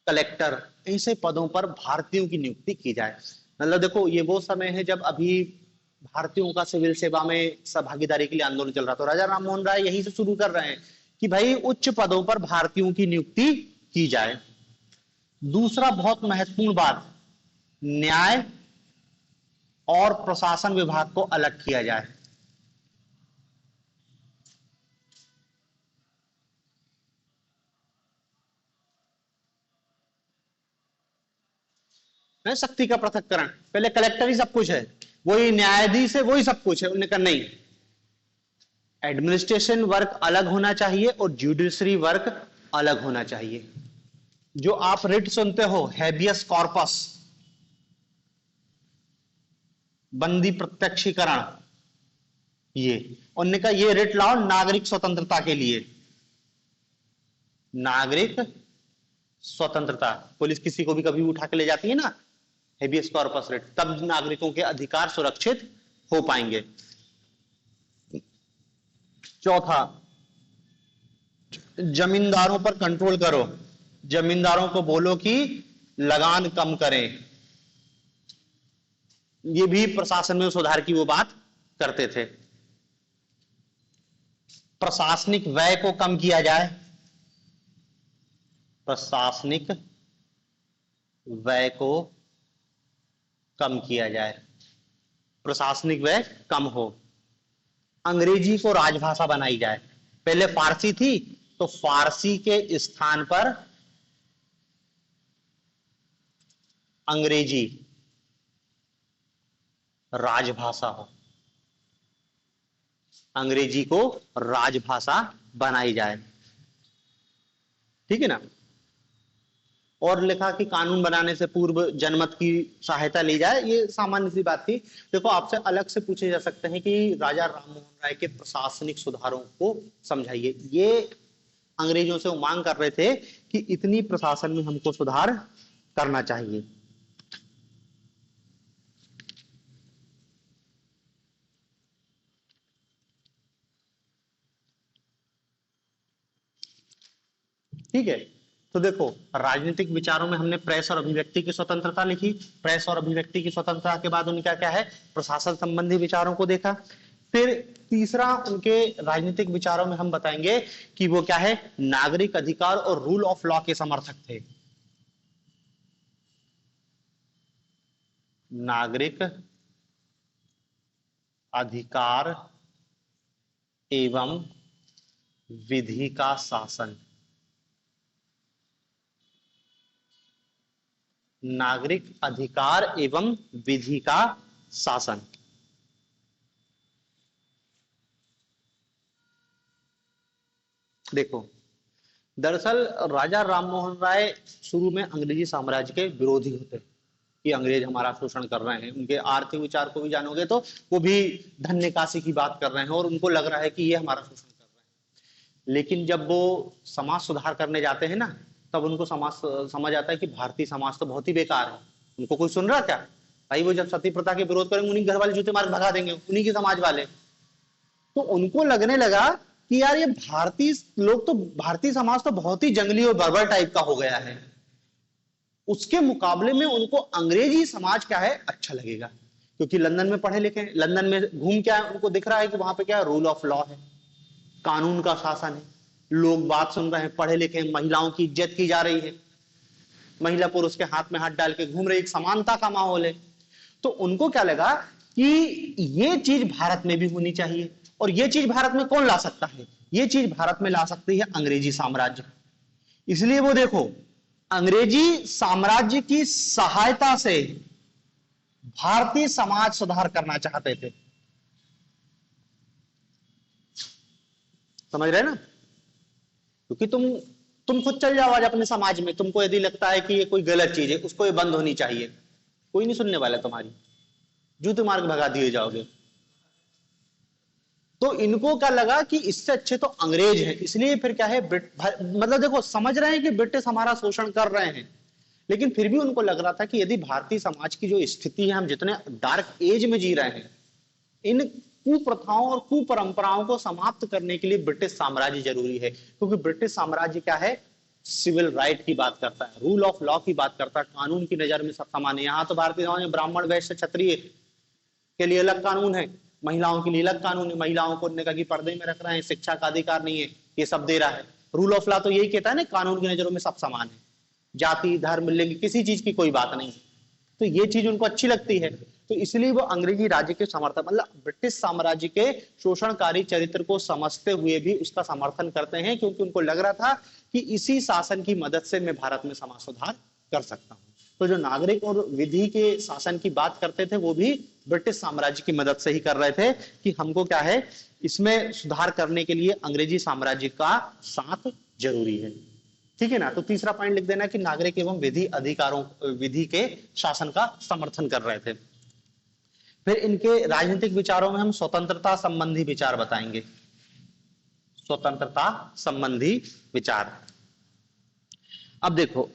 कलेक्टर, ऐसे पदों पर भारतीयों की नियुक्ति की जाए। मतलब देखो ये वो समय है जब अभी भारतीयों का सिविल सेवा में सहभागीदारी के लिए आंदोलन चल रहा था। तो राजा राम मोहन राय यही से शुरू कर रहे हैं कि भाई उच्च पदों पर भारतीयों की नियुक्ति की जाए। दूसरा बहुत महत्वपूर्ण बात, न्याय और प्रशासन विभाग को अलग किया जाए। शक्ति का पृथक्करण, पहले कलेक्टर ही सब कुछ है, वही न्यायाधीश है, वही सब कुछ है। उन्होंने कहा नहीं, एडमिनिस्ट्रेशन वर्क अलग होना चाहिए और जुडिशरी वर्क अलग होना चाहिए। जो आप रिट सुनते हो, हैबियस कॉर्पस, बंदी प्रत्यक्षीकरण, ये उन्होंने कहा ये रिट लाओ नागरिक स्वतंत्रता के लिए। नागरिक स्वतंत्रता, पुलिस किसी को भी कभी उठा के ले जाती है ना, हेबियस कॉर्पस रिट, तब नागरिकों के अधिकार सुरक्षित हो पाएंगे। चौथा, जमींदारों पर कंट्रोल करो, जमींदारों को बोलो कि लगान कम करें। ये भी प्रशासन में सुधार की वो बात करते थे। प्रशासनिक व्यय को कम किया जाए, प्रशासनिक व्यय को कम किया जाए, प्रशासनिक व्यय कम हो। अंग्रेजी को राजभाषा बनाई जाए। पहले फारसी थी, तो फारसी के स्थान पर अंग्रेजी राजभाषा हो, अंग्रेजी को राजभाषा बनाई जाए, ठीक है ना। और लिखा कि कानून बनाने से पूर्व जनमत की सहायता ली जाए। ये सामान्य सी बात थी। देखो आपसे अलग से पूछे जा सकते हैं कि राजा राममोहन राय के प्रशासनिक सुधारों को समझाइए। ये अंग्रेजों से वो मांग कर रहे थे कि इतनी प्रशासन में हमको सुधार करना चाहिए। ठीक है, तो देखो राजनीतिक विचारों में हमने प्रेस और अभिव्यक्ति की स्वतंत्रता लिखी। प्रेस और अभिव्यक्ति की स्वतंत्रता के बाद उनका क्या है, प्रशासन संबंधी विचारों को देखा। फिर तीसरा उनके राजनीतिक विचारों में हम बताएंगे कि वो क्या है, नागरिक अधिकार और रूल ऑफ लॉ के समर्थक थे। नागरिक अधिकार एवं विधि का शासन, नागरिक अधिकार एवं विधि का शासन। देखो दरअसल राजा राममोहन राय शुरू में अंग्रेजी साम्राज्य के विरोधी होते कि अंग्रेज हमारा शोषण कर रहे हैं। उनके आर्थिक विचार को भी जानोगे तो वो भी धन निकासी की बात कर रहे हैं और उनको लग रहा है कि ये हमारा शोषण कर रहे हैं। लेकिन जब वो समाज सुधार करने जाते हैं ना, तब उनको समझ आता है कि भारतीय समाज तो बहुत ही बेकार है। उनको कोई सुन रहा क्या भाई? वो जब सती प्रथा के विरोध करेंगे, उन्हीं घर वाले जूते मार भगा देंगे, उन्हीं के समाज वाले। तो उनको लगने लगा कि यार ये भारतीय लोग तो, भारतीय समाज तो बहुत ही जंगली और बर्बर टाइप का हो गया है। उसके मुकाबले में उनको अंग्रेजी समाज क्या है, अच्छा लगेगा, क्योंकि लंदन में पढ़े लिखे, लंदन में घूम क्या है, उनको दिख रहा है कि वहां पे क्या रूल ऑफ लॉ है, कानून का शासन है, लोग बात सुन रहे हैं, पढ़े लिखे, महिलाओं की इज्जत की जा रही है, महिला पुरुष के हाथ में हाथ डाल के घूम रही, एक समानता का माहौल है। तो उनको क्या लगा कि ये चीज भारत में भी होनी चाहिए। और ये चीज भारत में कौन ला सकता है? ये चीज भारत में ला सकती है अंग्रेजी साम्राज्य। इसलिए वो देखो अंग्रेजी साम्राज्य की सहायता से भारतीय समाज सुधार करना चाहते थे। समझ रहे ना? क्योंकि तुम खुद चल जाओ आज अपने समाज में, तुमको यदि लगता है कि ये कोई गलत चीज है, उसको ये बंद होनी चाहिए, कोई नहीं सुनने वाला तुम्हारी, जूते मार के भगा दिए जाओगे। तो इनको क्या लगा कि इससे अच्छे तो अंग्रेज हैं। इसलिए फिर क्या है, मतलब देखो समझ रहे हैं कि ब्रिटिश हमारा शोषण कर रहे हैं, लेकिन फिर भी उनको लग रहा था कि यदि भारतीय समाज की जो स्थिति है, हम जितने डार्क एज में जी रहे हैं, इन कुप्रथाओं और कुपरंपराओं को समाप्त करने के लिए ब्रिटिश साम्राज्य जरूरी है। क्योंकि ब्रिटिश साम्राज्य क्या है, सिविल राइट की बात करता है, रूल ऑफ लॉ की बात करता है, कानून की नजर में सब समान है। यहाँ तो भारतीय समाज में ब्राह्मण वैश्य क्षत्रिय के लिए अलग कानून है, महिलाओं के लिए अलग कानून है, महिलाओं को उन्होंने कहा कि पर्दे में रख रहे हैं, शिक्षा का अधिकार नहीं है, ये सब दे रहा है। रूल ऑफ लॉ तो यही कहता है ना, कानून की नजरों में सब समान है, जाति धर्म लिंग किसी चीज की कोई बात नहीं है। तो ये चीज उनको अच्छी लगती है, तो इसलिए वो अंग्रेजी राज्य के समर्थन, मतलब ब्रिटिश साम्राज्य के शोषणकारी चरित्र को समझते हुए भी उसका समर्थन करते हैं, क्योंकि उनको लग रहा था कि इसी शासन की मदद से मैं भारत में समाज सुधार कर सकता हूं। तो जो नागरिक और विधि के शासन की बात करते थे वो भी ब्रिटिश साम्राज्य की मदद से ही कर रहे थे, कि हमको क्या है इसमें सुधार करने के लिए अंग्रेजी साम्राज्य का साथ जरूरी है। ठीक है ना। तो तीसरा पॉइंट लिख देना कि नागरिक एवं विधि अधिकारों विधि के शासन का समर्थन कर रहे थे। फिर इनके राजनीतिक विचारों में हम स्वतंत्रता संबंधी विचार बताएंगे, स्वतंत्रता संबंधी विचार। अब देखो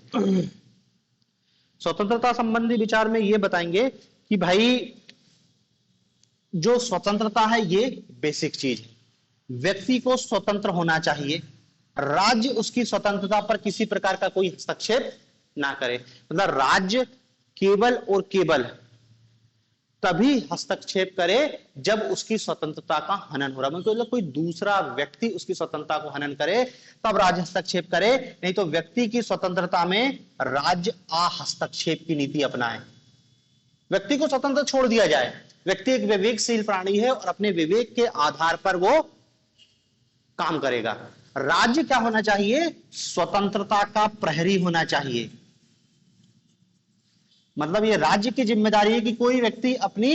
स्वतंत्रता संबंधी विचार में ये बताएंगे कि भाई जो स्वतंत्रता है ये बेसिक चीज है, व्यक्ति को स्वतंत्र होना चाहिए, राज्य उसकी स्वतंत्रता पर किसी प्रकार का कोई हस्तक्षेप ना करे। मतलब राज्य केवल और केवल तभी हस्तक्षेप करे जब उसकी स्वतंत्रता का हनन हो रहा है, मतलब कोई दूसरा व्यक्ति उसकी स्वतंत्रता को हनन करे तब राज्य हस्तक्षेप करे, नहीं तो व्यक्ति की स्वतंत्रता में राज्य हस्तक्षेप की नीति अपनाए। व्यक्ति को स्वतंत्र छोड़ दिया जाए, व्यक्ति एक विवेकशील प्राणी है और अपने विवेक के आधार पर वो काम करेगा। राज्य क्या होना चाहिए, स्वतंत्रता का प्रहरी होना चाहिए। मतलब ये राज्य की जिम्मेदारी है कि कोई व्यक्ति अपनी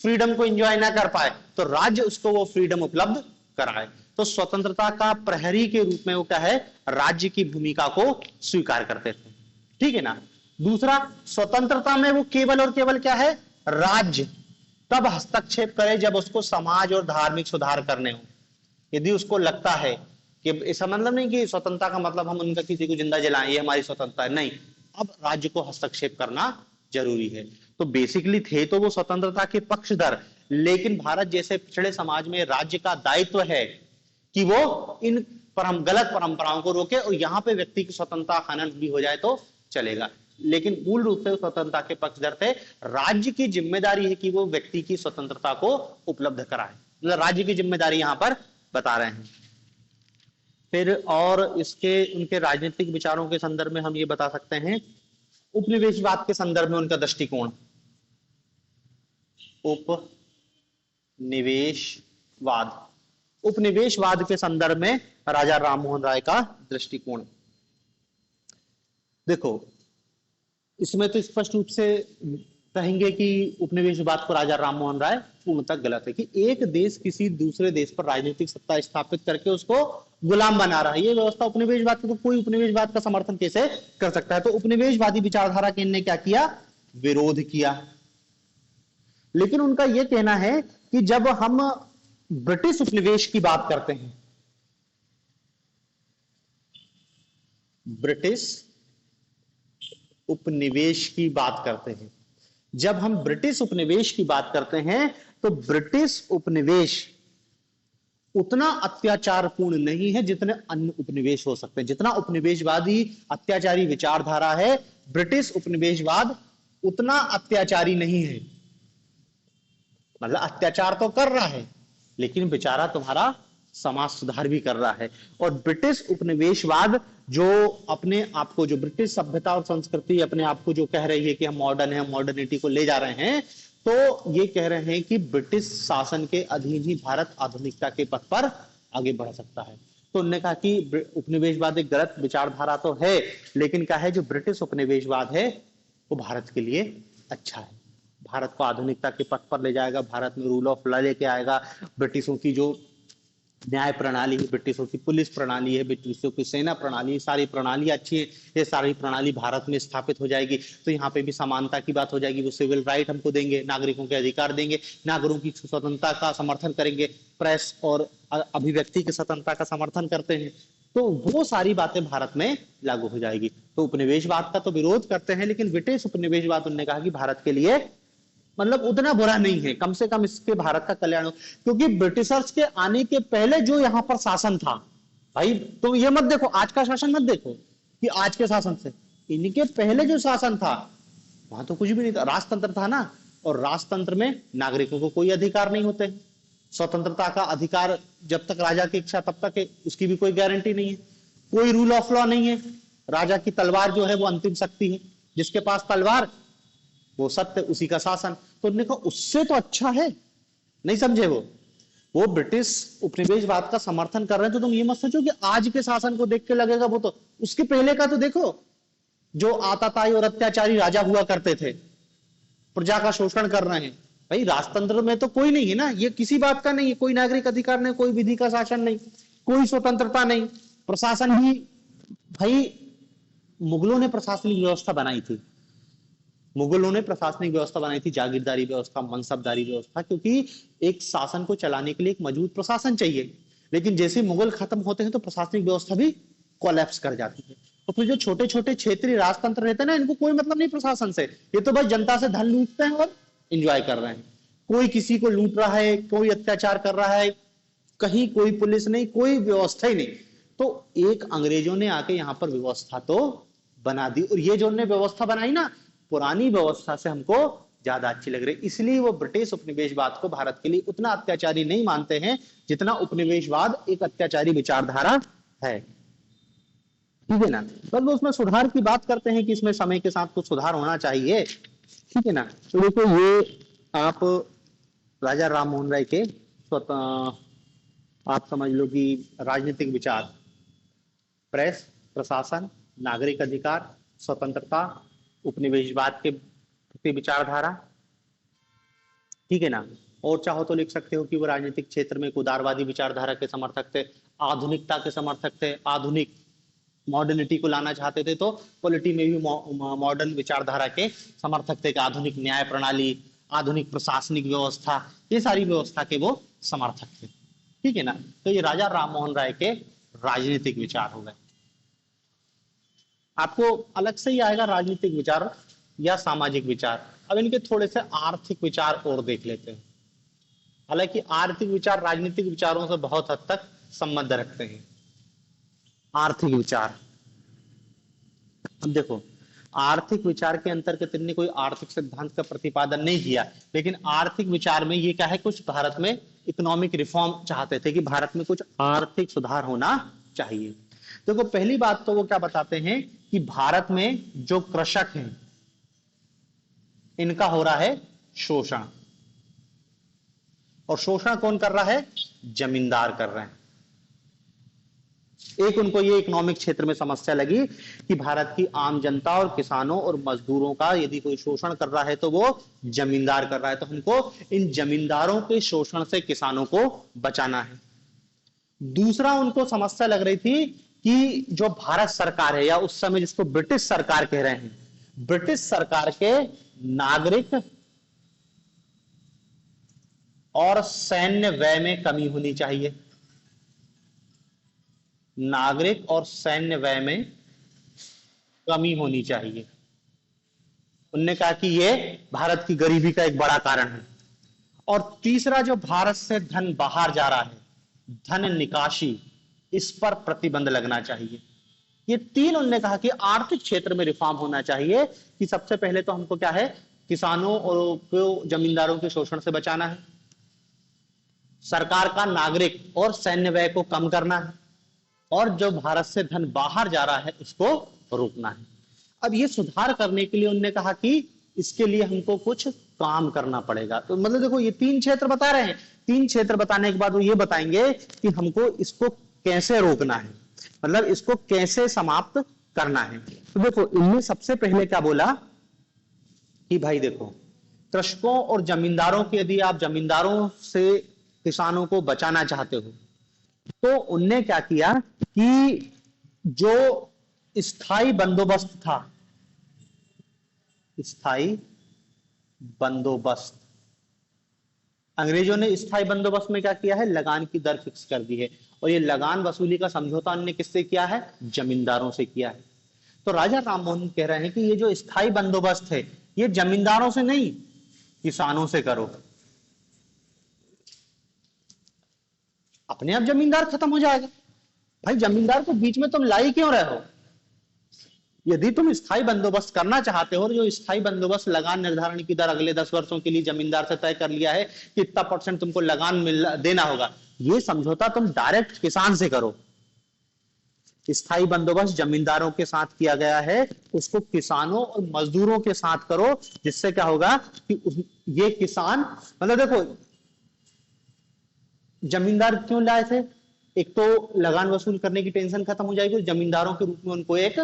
फ्रीडम को एंजॉय ना कर पाए तो राज्य उसको वो फ्रीडम उपलब्ध कराए। तो स्वतंत्रता का प्रहरी के रूप में वो क्या है, राज्य की भूमिका को स्वीकार करते थे। ठीक है ना। दूसरा, स्वतंत्रता में वो केवल और केवल क्या है, राज्य तब हस्तक्षेप करे जब उसको समाज और धार्मिक सुधार करने हो। यदि उसको लगता है कि ऐसा मतलब नहीं कि स्वतंत्रता का मतलब हम उनका किसी को जिंदा जलाएं, ये हमारी स्वतंत्रता है, नहीं, अब राज्य को हस्तक्षेप करना जरूरी है। तो बेसिकली थे तो वो स्वतंत्रता के पक्षधर, लेकिन भारत जैसे पिछड़े समाज में राज्य का दायित्व है कि वो इन गलत परंपराओं को रोके, और यहां पे व्यक्ति की स्वतंत्रता हनन भी हो जाए तो चलेगा, लेकिन मूल रूप से स्वतंत्रता के पक्षधर थे। राज्य की जिम्मेदारी है कि वो व्यक्ति की स्वतंत्रता को उपलब्ध कराए, मतलब राज्य की जिम्मेदारी यहां पर बता रहे हैं। फिर और इसके उनके राजनीतिक विचारों के संदर्भ में हम ये बता सकते हैं, उपनिवेशवाद के संदर्भ में उनका दृष्टिकोण, उपनिवेशवाद के संदर्भ में राजा राममोहन राय का दृष्टिकोण। देखो इसमें तो स्पष्ट रूप से कहेंगे कि उपनिवेशवाद को राजा राममोहन राय पूर्णतः गलत है, कि एक देश किसी दूसरे देश पर राजनीतिक सत्ता स्थापित करके उसको गुलाम बना रहा है, ये व्यवस्था उपनिवेशवाद की, तो कोई उपनिवेशवाद का समर्थन कैसे कर सकता है। तो उपनिवेशवादी विचारधारा के इनने क्या किया, विरोध किया। लेकिन उनका यह कहना है कि जब हम ब्रिटिश उपनिवेश की बात करते हैं, ब्रिटिश उपनिवेश की बात करते हैं, जब हम ब्रिटिश उपनिवेश की बात करते हैं तो ब्रिटिश उपनिवेश उतना अत्याचारपूर्ण नहीं है जितने अन्य उपनिवेश हो सकते हैं। जितना उपनिवेशवादी अत्याचारी विचारधारा है, ब्रिटिश उपनिवेशवाद उतना अत्याचारी नहीं है। मतलब अत्याचार तो कर रहा है लेकिन बेचारा तुम्हारा समाज सुधार भी कर रहा है। और ब्रिटिश उपनिवेशवाद जो अपने आप को, जो ब्रिटिश सभ्यता और संस्कृति अपने आप को जो कह रही है कि हम मॉडर्न है, मॉडर्निटी को ले जा रहे हैं, तो ये कह रहे हैं कि ब्रिटिश शासन के अधीन ही भारत आधुनिकता के पथ पर आगे बढ़ सकता है। तो उन्होंने कहा कि उपनिवेशवाद एक गलत विचारधारा तो है, लेकिन क्या है, जो ब्रिटिश उपनिवेशवाद है वो भारत के लिए अच्छा है, भारत को आधुनिकता के पथ पर ले जाएगा, भारत में रूल ऑफ लॉ लेके आएगा, ब्रिटिशों की जो न्याय प्रणाली है, ब्रिटिशों की पुलिस प्रणाली है, ब्रिटिशों की सेना प्रणाली, सारी प्रणाली अच्छी है, ये सारी प्रणाली भारत में स्थापित हो जाएगी। तो यहाँ पे भी समानता की बात हो जाएगी, वो सिविल राइट हमको देंगे, नागरिकों के अधिकार देंगे, नागरिकों की स्वतंत्रता का समर्थन करेंगे, प्रेस और अभिव्यक्ति की स्वतंत्रता का समर्थन करते हैं, तो वो सारी बातें भारत में लागू हो जाएगी। तो उपनिवेशवाद का तो विरोध करते हैं, लेकिन ब्रिटिश उपनिवेशवाद उन्होंने कहा कि भारत के लिए मतलब उतना बुरा नहीं है, कम से कम इसके भारत का कल्याण हो। क्योंकि ब्रिटिशर्स के आने के पहले जो यहाँ पर शासन था, भाई तुम ये मत देखो, आज का शासन मत देखो कि आज के शासन से? इनके पहले जो शासन था वहां तो कुछ भी नहीं था, राजतंत्र था ना। और राजतंत्र में नागरिकों को कोई अधिकार नहीं होते। स्वतंत्रता का अधिकार जब तक राजा की इच्छा तब तक है, उसकी भी कोई गारंटी नहीं है। कोई रूल ऑफ लॉ नहीं है। राजा की तलवार जो है वो अंतिम शक्ति है, जिसके पास तलवार वो सत्य, उसी का शासन। तो उन्होंने कहा उससे तो अच्छा है। नहीं समझे वो ब्रिटिश उपनिवेशवाद का समर्थन कर रहे हैं। तो तुम ये मत सोचो कि आज के शासन को देख के लगेगा वो तो, उसके पहले का तो देखो, जो आताताई और अत्याचारी राजा हुआ करते थे, प्रजा का शोषण कर रहे हैं। भाई राजतंत्र में तो कोई नहीं है ना, ये किसी बात का नहीं है, कोई नागरिक अधिकार नहीं, कोई विधि का शासन नहीं, कोई स्वतंत्रता नहीं। प्रशासन भी, भाई मुगलों ने प्रशासनिक व्यवस्था बनाई थी, मुगलों ने प्रशासनिक व्यवस्था बनाई थी, जागीरदारी व्यवस्था, मनसबदारी व्यवस्था, क्योंकि एक शासन को चलाने के लिए एक मजबूत प्रशासन चाहिए। लेकिन जैसे मुगल खत्म होते हैं तो प्रशासनिक व्यवस्था भी कोलैप्स कर जाती है। तो फिर जो छोटे छोटे क्षेत्रीय राजतंत्र रहते हैं ना, इनको कोई मतलब नहीं प्रशासन से, ये तो बस जनता से धन लूटते हैं और एंजॉय कर रहे हैं। कोई किसी को लूट रहा है, कोई अत्याचार कर रहा है, कहीं कोई पुलिस नहीं, कोई व्यवस्था ही नहीं। तो एक अंग्रेजों ने आके यहाँ पर व्यवस्था तो बना दी, और ये जो उन्होंने व्यवस्था बनाई ना, पुरानी व्यवस्था से हमको ज्यादा अच्छी लग रही। इसलिए वो ब्रिटिश उपनिवेशवाद को भारत के लिए उतना अत्याचारी नहीं मानते हैं जितना उपनिवेशवाद एक अत्याचारी विचारधारा है। ठीक है ना। बस वो उसमें सुधार की बात करते हैं कि इसमें समय के साथ कुछ सुधार होना चाहिए। ठीक है ना। तो देखो ये आप राजा राम मोहन राय के आप समझ लो कि राजनीतिक विचार, प्रेस, प्रशासन, नागरिक अधिकार, स्वतंत्रता, उपनिवेशवाद के प्रति विचारधारा। ठीक है ना। और चाहो तो लिख सकते हो कि वो राजनीतिक क्षेत्र में एक उदारवादी विचारधारा के समर्थक थे, आधुनिकता के समर्थक थे, आधुनिक मॉडर्निटी को लाना चाहते थे। तो पॉलिटी में भी मॉडर्न विचारधारा के समर्थक थे, आधुनिक न्याय प्रणाली, आधुनिक प्रशासनिक व्यवस्था, ये सारी व्यवस्था के वो समर्थक थे। ठीक है ना। तो ये राजा राम मोहन राय के राजनीतिक विचार हो गए। आपको अलग से ही आएगा राजनीतिक विचार या सामाजिक विचार। अब इनके थोड़े से आर्थिक विचार और देख लेते हैं। हालांकि आर्थिक विचार राजनीतिक विचारों से बहुत हद तक संबंध रखते हैं। आर्थिक विचार, अब देखो आर्थिक विचार के अंतर्गत इनने कोई आर्थिक सिद्धांत का प्रतिपादन नहीं किया, लेकिन आर्थिक विचार में ये क्या है, कुछ भारत में इकोनॉमिक रिफॉर्म चाहते थे कि भारत में कुछ आर्थिक सुधार होना चाहिए। देखो पहली बात तो वो क्या बताते हैं कि भारत में जो कृषक हैं इनका हो रहा है शोषण, और शोषण कौन कर रहा है, जमींदार कर रहे हैं। एक उनको ये इकोनॉमिक क्षेत्र में समस्या लगी कि भारत की आम जनता और किसानों और मजदूरों का यदि कोई शोषण कर रहा है तो वो जमींदार कर रहा है, तो हमको इन जमींदारों के शोषण से किसानों को बचाना है। दूसरा उनको समस्या लग रही थी कि जो भारत सरकार है, या उस समय जिसको ब्रिटिश सरकार कह रहे हैं, ब्रिटिश सरकार के नागरिक और सैन्य व्यय में कमी होनी चाहिए। नागरिक और सैन्य व्यय में कमी होनी चाहिए। उन्होंने कहा कि ये भारत की गरीबी का एक बड़ा कारण है। और तीसरा, जो भारत से धन बाहर जा रहा है, धन निकासी, इस पर प्रतिबंध लगना चाहिए। ये तीन उन्होंने कहा कि आर्थिक क्षेत्र में रिफॉर्म होना चाहिए कि सबसे पहले तो हमको क्या है, किसानों और को जमींदारों के शोषण से बचाना है, सरकार का नागरिक और सैन्य व्यय को कम करना है, और जो भारत से धन बाहर जा रहा है उसको रोकना है। अब ये सुधार करने के लिए उन्होंने कहा कि इसके लिए हमको कुछ काम करना पड़ेगा। तो मतलब देखो ये तीन क्षेत्र बता रहे हैं, तीन क्षेत्र बताने के बाद वो ये बताएंगे कि हमको इसको कैसे रोकना है, मतलब इसको कैसे समाप्त करना है। तो देखो इनमें सबसे पहले क्या बोला कि भाई देखो, कृषकों और जमींदारों की, यदि आप जमींदारों से किसानों को बचाना चाहते हो, तो उनने क्या किया कि जो स्थायी बंदोबस्त था, स्थायी बंदोबस्त, अंग्रेजों ने स्थायी बंदोबस्त में क्या किया है, लगान की दर फिक्स कर दी है, और ये लगान वसूली का समझौता उन्होंने किससे किया है, जमींदारों से किया है। तो राजा राममोहन कह रहे हैं कि ये जो स्थायी बंदोबस्त है ये जमींदारों से नहीं, किसानों से करो। अपने आप जमींदार खत्म हो जाएगा। भाई जमींदार को बीच में तुम लाई क्यों रहे हो, यदि तुम स्थायी बंदोबस्त करना चाहते हो, जो स्थायी बंदोबस्त लगान निर्धारण की दर अगले 10 वर्षों के लिए जमींदार से तय कर लिया है कि इतना % तुमको लगान देना होगा, ये समझौता तुम डायरेक्ट किसान से करो। स्थायी बंदोबस्त जमींदारों के साथ किया गया है, उसको किसानों और मजदूरों के साथ करो, जिससे क्या होगा कि ये किसान, मतलब देखो जमींदार क्यों लाए थे, एक तो लगान वसूल करने की टेंशन खत्म हो जाएगी, जमींदारों के रूप में उनको एक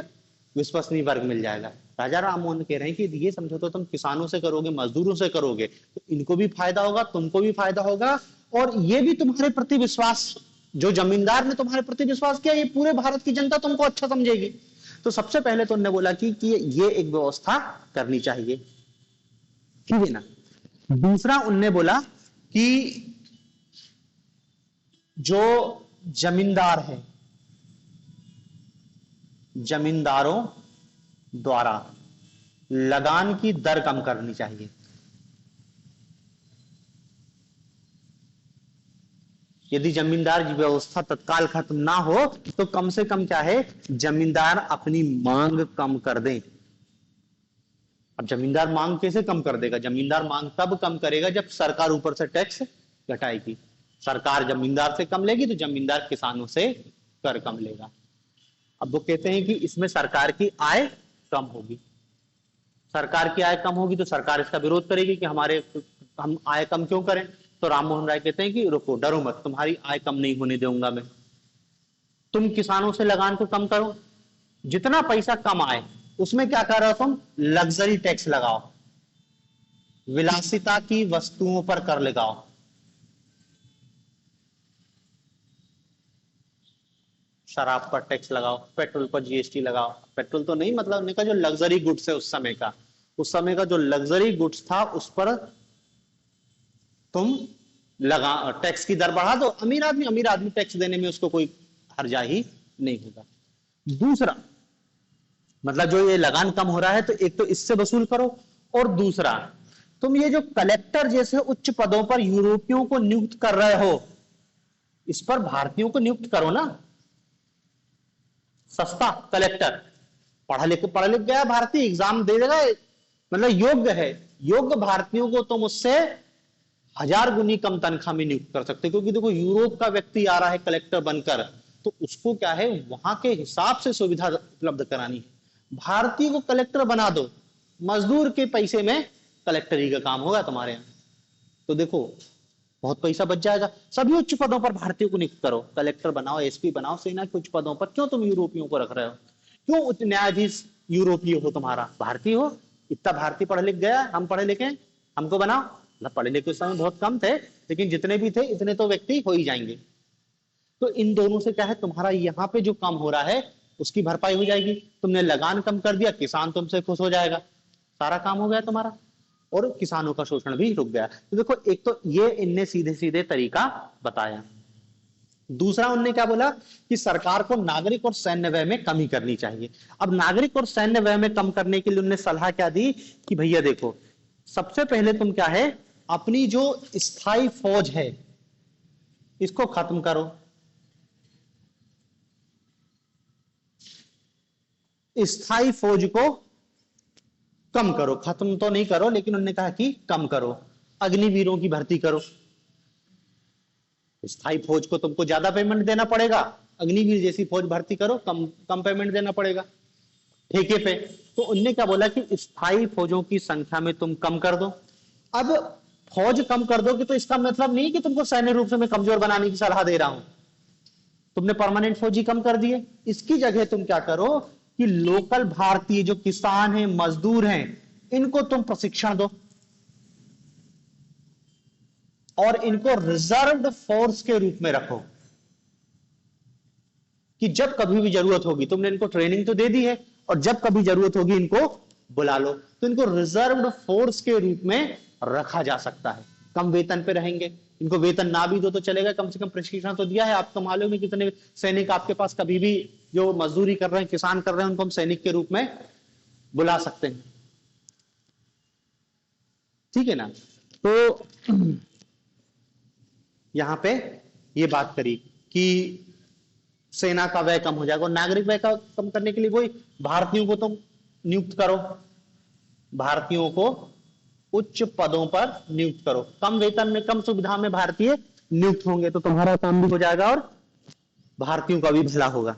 विश्वसनीय वर्ग मिल जाएगा। राजा राम मोहन कह रहे हैं कि ये समझौता तुम किसानों से करोगे, मजदूरों से करोगे, तो इनको भी फायदा होगा, तुमको भी फायदा होगा, और ये भी तुम्हारे प्रति विश्वास, जो जमींदार ने तुम्हारे प्रति विश्वास किया, ये पूरे भारत की जनता तुमको अच्छा समझेगी। तो सबसे पहले तो उन्होंने बोला कि ये एक व्यवस्था करनी चाहिए, ठीक है ना। दूसरा उनने बोला कि जो जमींदार है, जमींदारों द्वारा लगान की दर कम करनी चाहिए। यदि जमींदार की व्यवस्था तत्काल खत्म ना हो तो कम से कम क्या है, जमींदार अपनी मांग कम कर दें। अब जमींदार मांग कैसे कम कर देगा, जमींदार मांग तब कम करेगा जब सरकार ऊपर से टैक्स घटाएगी। सरकार जमींदार से कम लेगी तो जमींदार किसानों से कर कम लेगा। अब वो कहते हैं कि इसमें सरकार की आय कम होगी, सरकार की आय कम होगी तो सरकार इसका विरोध करेगी कि हम आय कम क्यों करें। तो राम मोहन राय कहते हैं कि रुको, डरो मत, तुम्हारी आय कम नहीं होने दूंगा मैं। तुम किसानों से लगान को कम करो, जितना पैसा कम आए उसमें क्या कर रहे हो तुम, लग्जरी टैक्स लगाओ, विलासिता की वस्तुओं पर कर लगाओ। शराब पर टैक्स लगाओ, पेट्रोल पर जीएसटी लगाओ। पेट्रोल तो नहीं, मतलब उन्होंने कहा जो लग्जरी गुड्स है उस समय का जो लग्जरी गुड्स था उस पर तुम लगा टैक्स की दर बढ़ा दो। अमीर आदमी टैक्स देने में उसको कोई हर्जा ही नहीं होगा। दूसरा, मतलब जो ये लगान कम हो रहा है तो एक तो इससे वसूल करो, और दूसरा तुम ये जो कलेक्टर जैसे उच्च पदों पर यूरोपियों को नियुक्त कर रहे हो, इस पर भारतीयों को नियुक्त करो ना। सस्ता कलेक्टर, पढ़ा लिख गया भारतीय, एग्जाम दे देगा, मतलब योग्य है, योग्य भारतीयों को तुम उससे 1000 गुनी कम तनख्वाह में नियुक्त कर सकते। क्योंकि देखो यूरोप का व्यक्ति आ रहा है कलेक्टर बनकर, तो उसको क्या है, वहां के हिसाब से सुविधा उपलब्ध करानी है। भारतीय को कलेक्टर बना दो, मजदूर के पैसे में कलेक्टरी का काम होगा तुम्हारे यहाँ। तो देखो बहुत पैसा बच जाएगा। सभी उच्च पदों पर भारतीय को नियुक्त करो, कलेक्टर बनाओ, एसपी बनाओ, सेना के उच्च पदों पर क्यों तुम यूरोपियों को रख रहे हो। क्यों उच्च न्यायाधीश यूरोपीय हो, तुम्हारा भारतीय हो। इतना भारतीय पढ़े लिख गया, हम पढ़े लिखे, हमको बनाओ। मतलब पढ़े लिखे उस समय बहुत कम थे, लेकिन जितने भी थे इतने तो व्यक्ति हो ही जाएंगे। तो इन दोनों से क्या है, तुम्हारा यहाँ पे जो कम हो रहा है उसकी भरपाई हो जाएगी। तुमने लगान कम कर दिया, किसान तुमसे खुश हो जाएगा, सारा काम हो गया तुम्हारा, और किसानों का शोषण भी रुक गया। तो देखो एक तो ये इनने सीधे सीधे तरीका बताया। दूसरा उनने क्या बोला कि सरकार को नागरिक और सैन्य व्यय में कमी करनी चाहिए। अब नागरिक और सैन्य व्यय में कम करने के लिए उन्होंने सलाह क्या दी कि भैया देखो, सबसे पहले तुम क्या है, अपनी जो स्थायी फौज है इसको खत्म करो। स्थायी फौज को कम करो, खत्म तो नहीं करो, लेकिन उन्होंने कहा कि कम करो। अग्निवीरों की भर्ती करो। स्थायी फौज को तुमको ज्यादा पेमेंट देना पड़ेगा, अग्निवीर जैसी फौज भर्ती करो, कम कम पेमेंट देना पड़ेगा ठेके पे। तो उनने क्या बोला कि स्थायी फौजों की संख्या में तुम कम कर दो। अब फौज कम कर दोगे तो इसका मतलब नहीं कि तुमको सैन्य रूप से मैं कमजोर बनाने की सलाह दे रहा हूं। तुमने परमानेंट फौजी कम कर दिए, इसकी जगह तुम क्या करो कि लोकल भारतीय जो किसान हैं, मजदूर हैं, इनको तुम प्रशिक्षण दो और इनको रिजर्व्ड फोर्स के रूप में रखो कि जब कभी भी जरूरत होगी, तुमने इनको ट्रेनिंग तो दे दी है, और जब कभी जरूरत होगी इनको बुला लो। तो इनको रिजर्व्ड फोर्स के रूप में रखा जा सकता है। कम वेतन पे रहेंगे, इनको वेतन ना भी दो तो चलेगा, कम से कम प्रशिक्षण तो दिया है। आपको मालूम है कितने सैनिक आपके पास कभी भी जो मजदूरी कर रहे हैं, किसान कर रहे हैं, उनको हम सैनिक के रूप में बुला सकते हैं, ठीक है ना। तो यहां पे ये बात करी कि सेना का व्यय कम हो जाएगा। और नागरिक व्यय का कम करने के लिए वही भारतीयों को तुम नियुक्त करो, भारतीयों को उच्च पदों पर नियुक्त करो, कम वेतन में कम सुविधा में भारतीय नियुक्त होंगे तो तुम्हारा काम भी हो जाएगा और भारतीयों का भी भला होगा।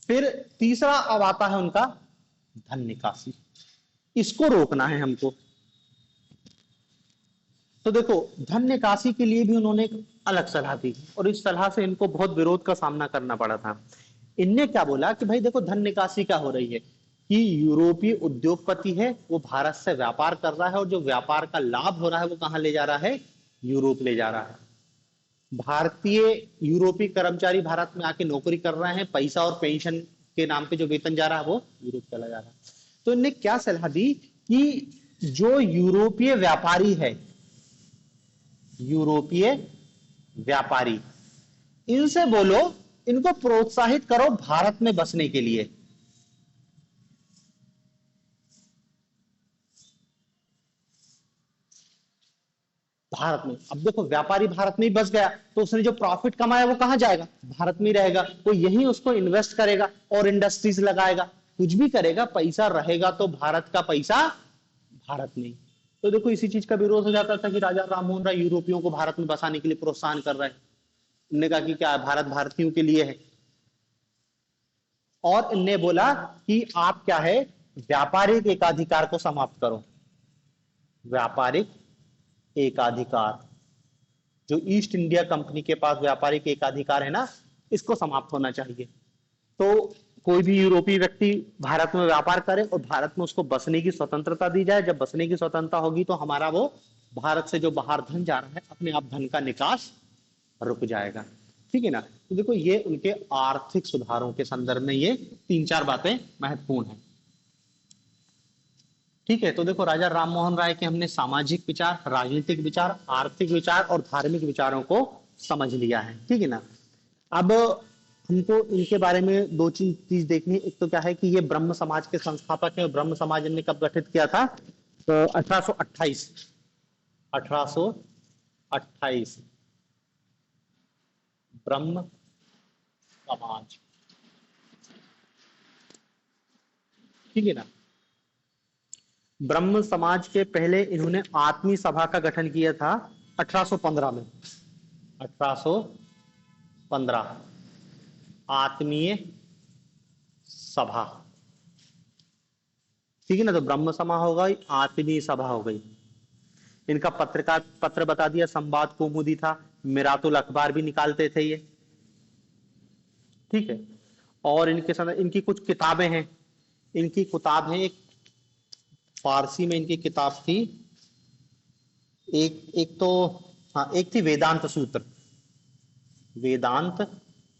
फिर तीसरा अब आता है उनका धन निकासी, इसको रोकना है हमको। तो देखो धन निकासी के लिए भी उन्होंने एक अलग सलाह दी और इस सलाह से इनको बहुत विरोध का सामना करना पड़ा था। इनने क्या बोला कि भाई देखो धन निकासी क्या हो रही है कि यूरोपीय उद्योगपति है वो भारत से व्यापार कर रहा है और जो व्यापार का लाभ हो रहा है वो कहां ले जा रहा है, यूरोप ले जा रहा है। भारतीय यूरोपीय कर्मचारी भारत में आके नौकरी कर रहे हैं, पैसा और पेंशन के नाम पे जो वेतन जा रहा है वो यूरोप चला जा रहा है। तो इनने क्या सलाह दी कि जो यूरोपीय व्यापारी है, यूरोपीय व्यापारी, इनसे बोलो इनको प्रोत्साहित करो भारत में बसने के लिए। भारत में, अब देखो व्यापारी भारत में ही बस गया तो उसने जो प्रॉफिट कमाया वो कहां जाएगा, भारत में ही रहेगा, वो यही उसको इन्वेस्ट करेगा और इंडस्ट्रीज लगाएगा, कुछ भी करेगा, पैसा रहेगा तो भारत का पैसा भारत में। तो देखो इसी चीज का विरोध हो जाता था कि राजा राममोहन राय यूरोपियों को भारत में बसाने के लिए प्रोत्साहन कर रहे हैं। उन्होंने कहा कि क्या भारत भारतीयों के लिए है। और इनने बोला कि आप क्या है, व्यापारिक एकाधिकार को समाप्त करो। व्यापारिक एकाधिकार, जो ईस्ट इंडिया कंपनी के पास व्यापारिक एकाधिकार है ना, इसको समाप्त होना चाहिए। तो कोई भी यूरोपीय व्यक्ति भारत में व्यापार करे और भारत में उसको बसने की स्वतंत्रता दी जाए। जब बसने की स्वतंत्रता होगी तो हमारा वो भारत से जो बाहर धन जा रहा है अपने आप धन का निकास रुक जाएगा। ठीक है ना। तो देखो ये उनके आर्थिक सुधारों के संदर्भ में ये 3-4 बातें महत्वपूर्ण है। ठीक है। तो देखो राजा राममोहन राय के हमने सामाजिक विचार, राजनीतिक विचार, आर्थिक विचार और धार्मिक विचारों को समझ लिया है। ठीक है ना। अब हमको इनके बारे में 2 चीज देखनी है। एक तो क्या है कि ये ब्रह्म समाज के संस्थापक है और ब्रह्म समाज इन्होंने कब गठित किया था, तो 1828 ब्रह्म समाज। ठीक है ना। ब्रह्म समाज के पहले इन्होंने आत्मीय सभा का गठन किया था 1815 में। 1815 आत्मीय सभा। ठीक है ना। तो ब्रह्म सभा हो गई, आत्मीय सभा हो गई। इनका पत्रकार पत्र बता दिया, संवाद कौमुदी था, मिरातुल अखबार भी निकालते थे ये। ठीक है। और इनके साथ इनकी कुछ किताबें हैं। इनकी किताब है, एक फारसी में इनकी किताब थी, एक तो हाँ, एक थी वेदांत सूत्र। वेदांत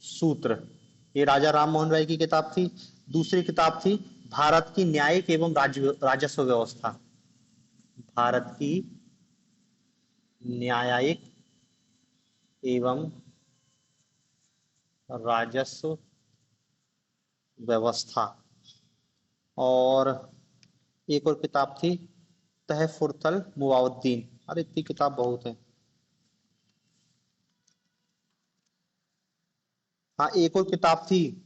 सूत्र ये राजा राममोहन राय की किताब थी। दूसरी किताब थी भारत की न्यायिक एवं राजस्व व्यवस्था। भारत की न्यायिक एवं राजस्व व्यवस्था। और एक और किताब थी तहफुर्तल मुआवुद्दीन। अरे इतनी किताब बहुत है। हाँ, एक और किताब थी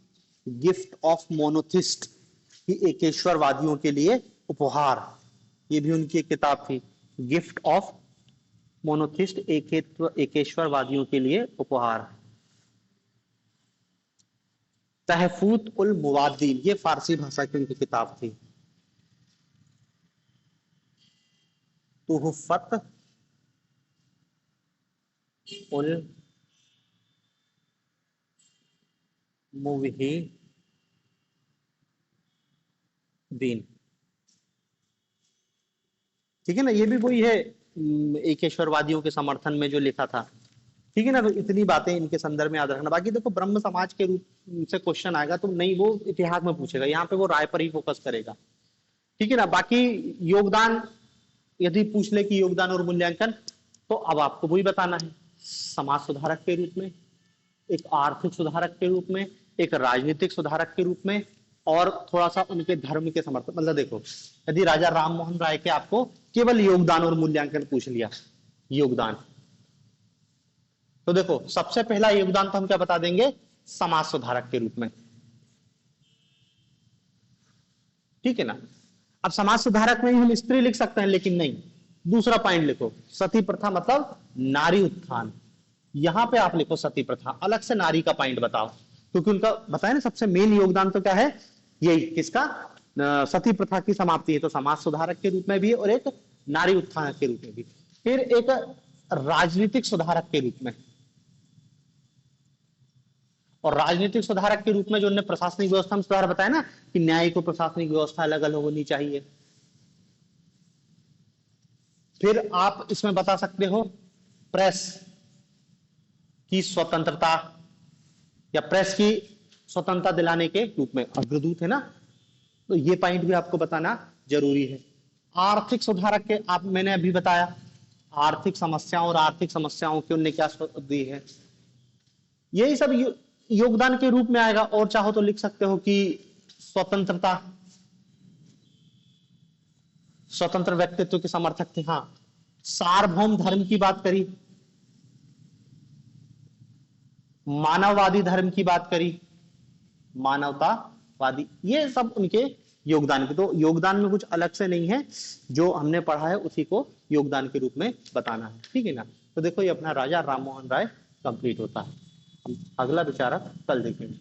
गिफ्ट ऑफ मोनोथिस्ट, कि एकेश्वरवादियों के लिए उपहार। ये भी उनकी एक किताब थी, गिफ्ट ऑफ मोनोथिस्ट, एकेश्वरवादियों के लिए उपहार। तहफूत उल मुवाद्दीन ये फारसी भाषा की उनकी किताब थी। तुहफत उल मुवहिदीन। ठीक है ना। ये भी वही है एकेश्वरवादियों के समर्थन में जो लिखा था। ठीक है ना। तो इतनी बातें इनके संदर्भ में याद रखना। बाकी देखो ब्रह्म समाज के रूप से क्वेश्चन आएगा तो नहीं, वो इतिहास में पूछेगा, यहाँ पे वो राय पर ही फोकस करेगा। ठीक है ना। बाकी योगदान यदि पूछ ले कि योगदान और मूल्यांकन, तो अब आपको वही बताना है, समाज सुधारक के रूप में, एक आर्थिक सुधारक के रूप में, एक राजनीतिक सुधारक के रूप में, और थोड़ा सा उनके धर्म के समर्थक। मतलब देखो यदि राजा राममोहन राय के आपको केवल योगदान और मूल्यांकन पूछ लिया, योगदान, तो देखो सबसे पहला योगदान तो हम क्या बता देंगे, समाज सुधारक के रूप में, ठीक है ना। अब समाज सुधारक में ही हम स्त्री लिख सकते हैं, लेकिन नहीं, दूसरा पॉइंट लिखो, सती प्रथा मतलब नारी उत्थान। यहां पे आप लिखो सती प्रथा, अलग से नारी का पॉइंट बताओ, क्योंकि उनका बताया ना सबसे मेन योगदान तो क्या है, यही किसका, सती प्रथा की समाप्ति है, तो समाज सुधारक के रूप में भी और एक नारी उत्थान के रूप में भी। फिर एक राजनीतिक सुधारक के रूप में, और राजनीतिक सुधारक के रूप में जो उन्होंने प्रशासनिक व्यवस्था में सुधार बताया ना, कि न्यायिक और प्रशासनिक व्यवस्था अलग अलग होनी चाहिए। फिर आप इसमें बता सकते हो प्रेस की स्वतंत्रता, या प्रेस की स्वतंत्रता दिलाने के रूप में अग्रदूत है ना, तो ये पॉइंट भी आपको बताना जरूरी है। आर्थिक सुधारक के आप मैंने अभी बताया, आर्थिक समस्याओं और आर्थिक समस्याओं की उनने क्या दी है, यही सब योगदान के रूप में आएगा। और चाहो तो लिख सकते हो कि स्वतंत्रता, स्वतंत्र व्यक्तित्व के समर्थक थे, हाँ। सार्वभौम धर्म की बात करी, मानववादी धर्म की बात करी, मानवतावादी, ये सब उनके योगदान के, तो योगदान में कुछ अलग से नहीं है, जो हमने पढ़ा है उसी को योगदान के रूप में बताना है, ठीक है ना। तो देखो ये अपना राजा राममोहन राय कंप्लीट होता है। अगला विचारक कल देखेंगे।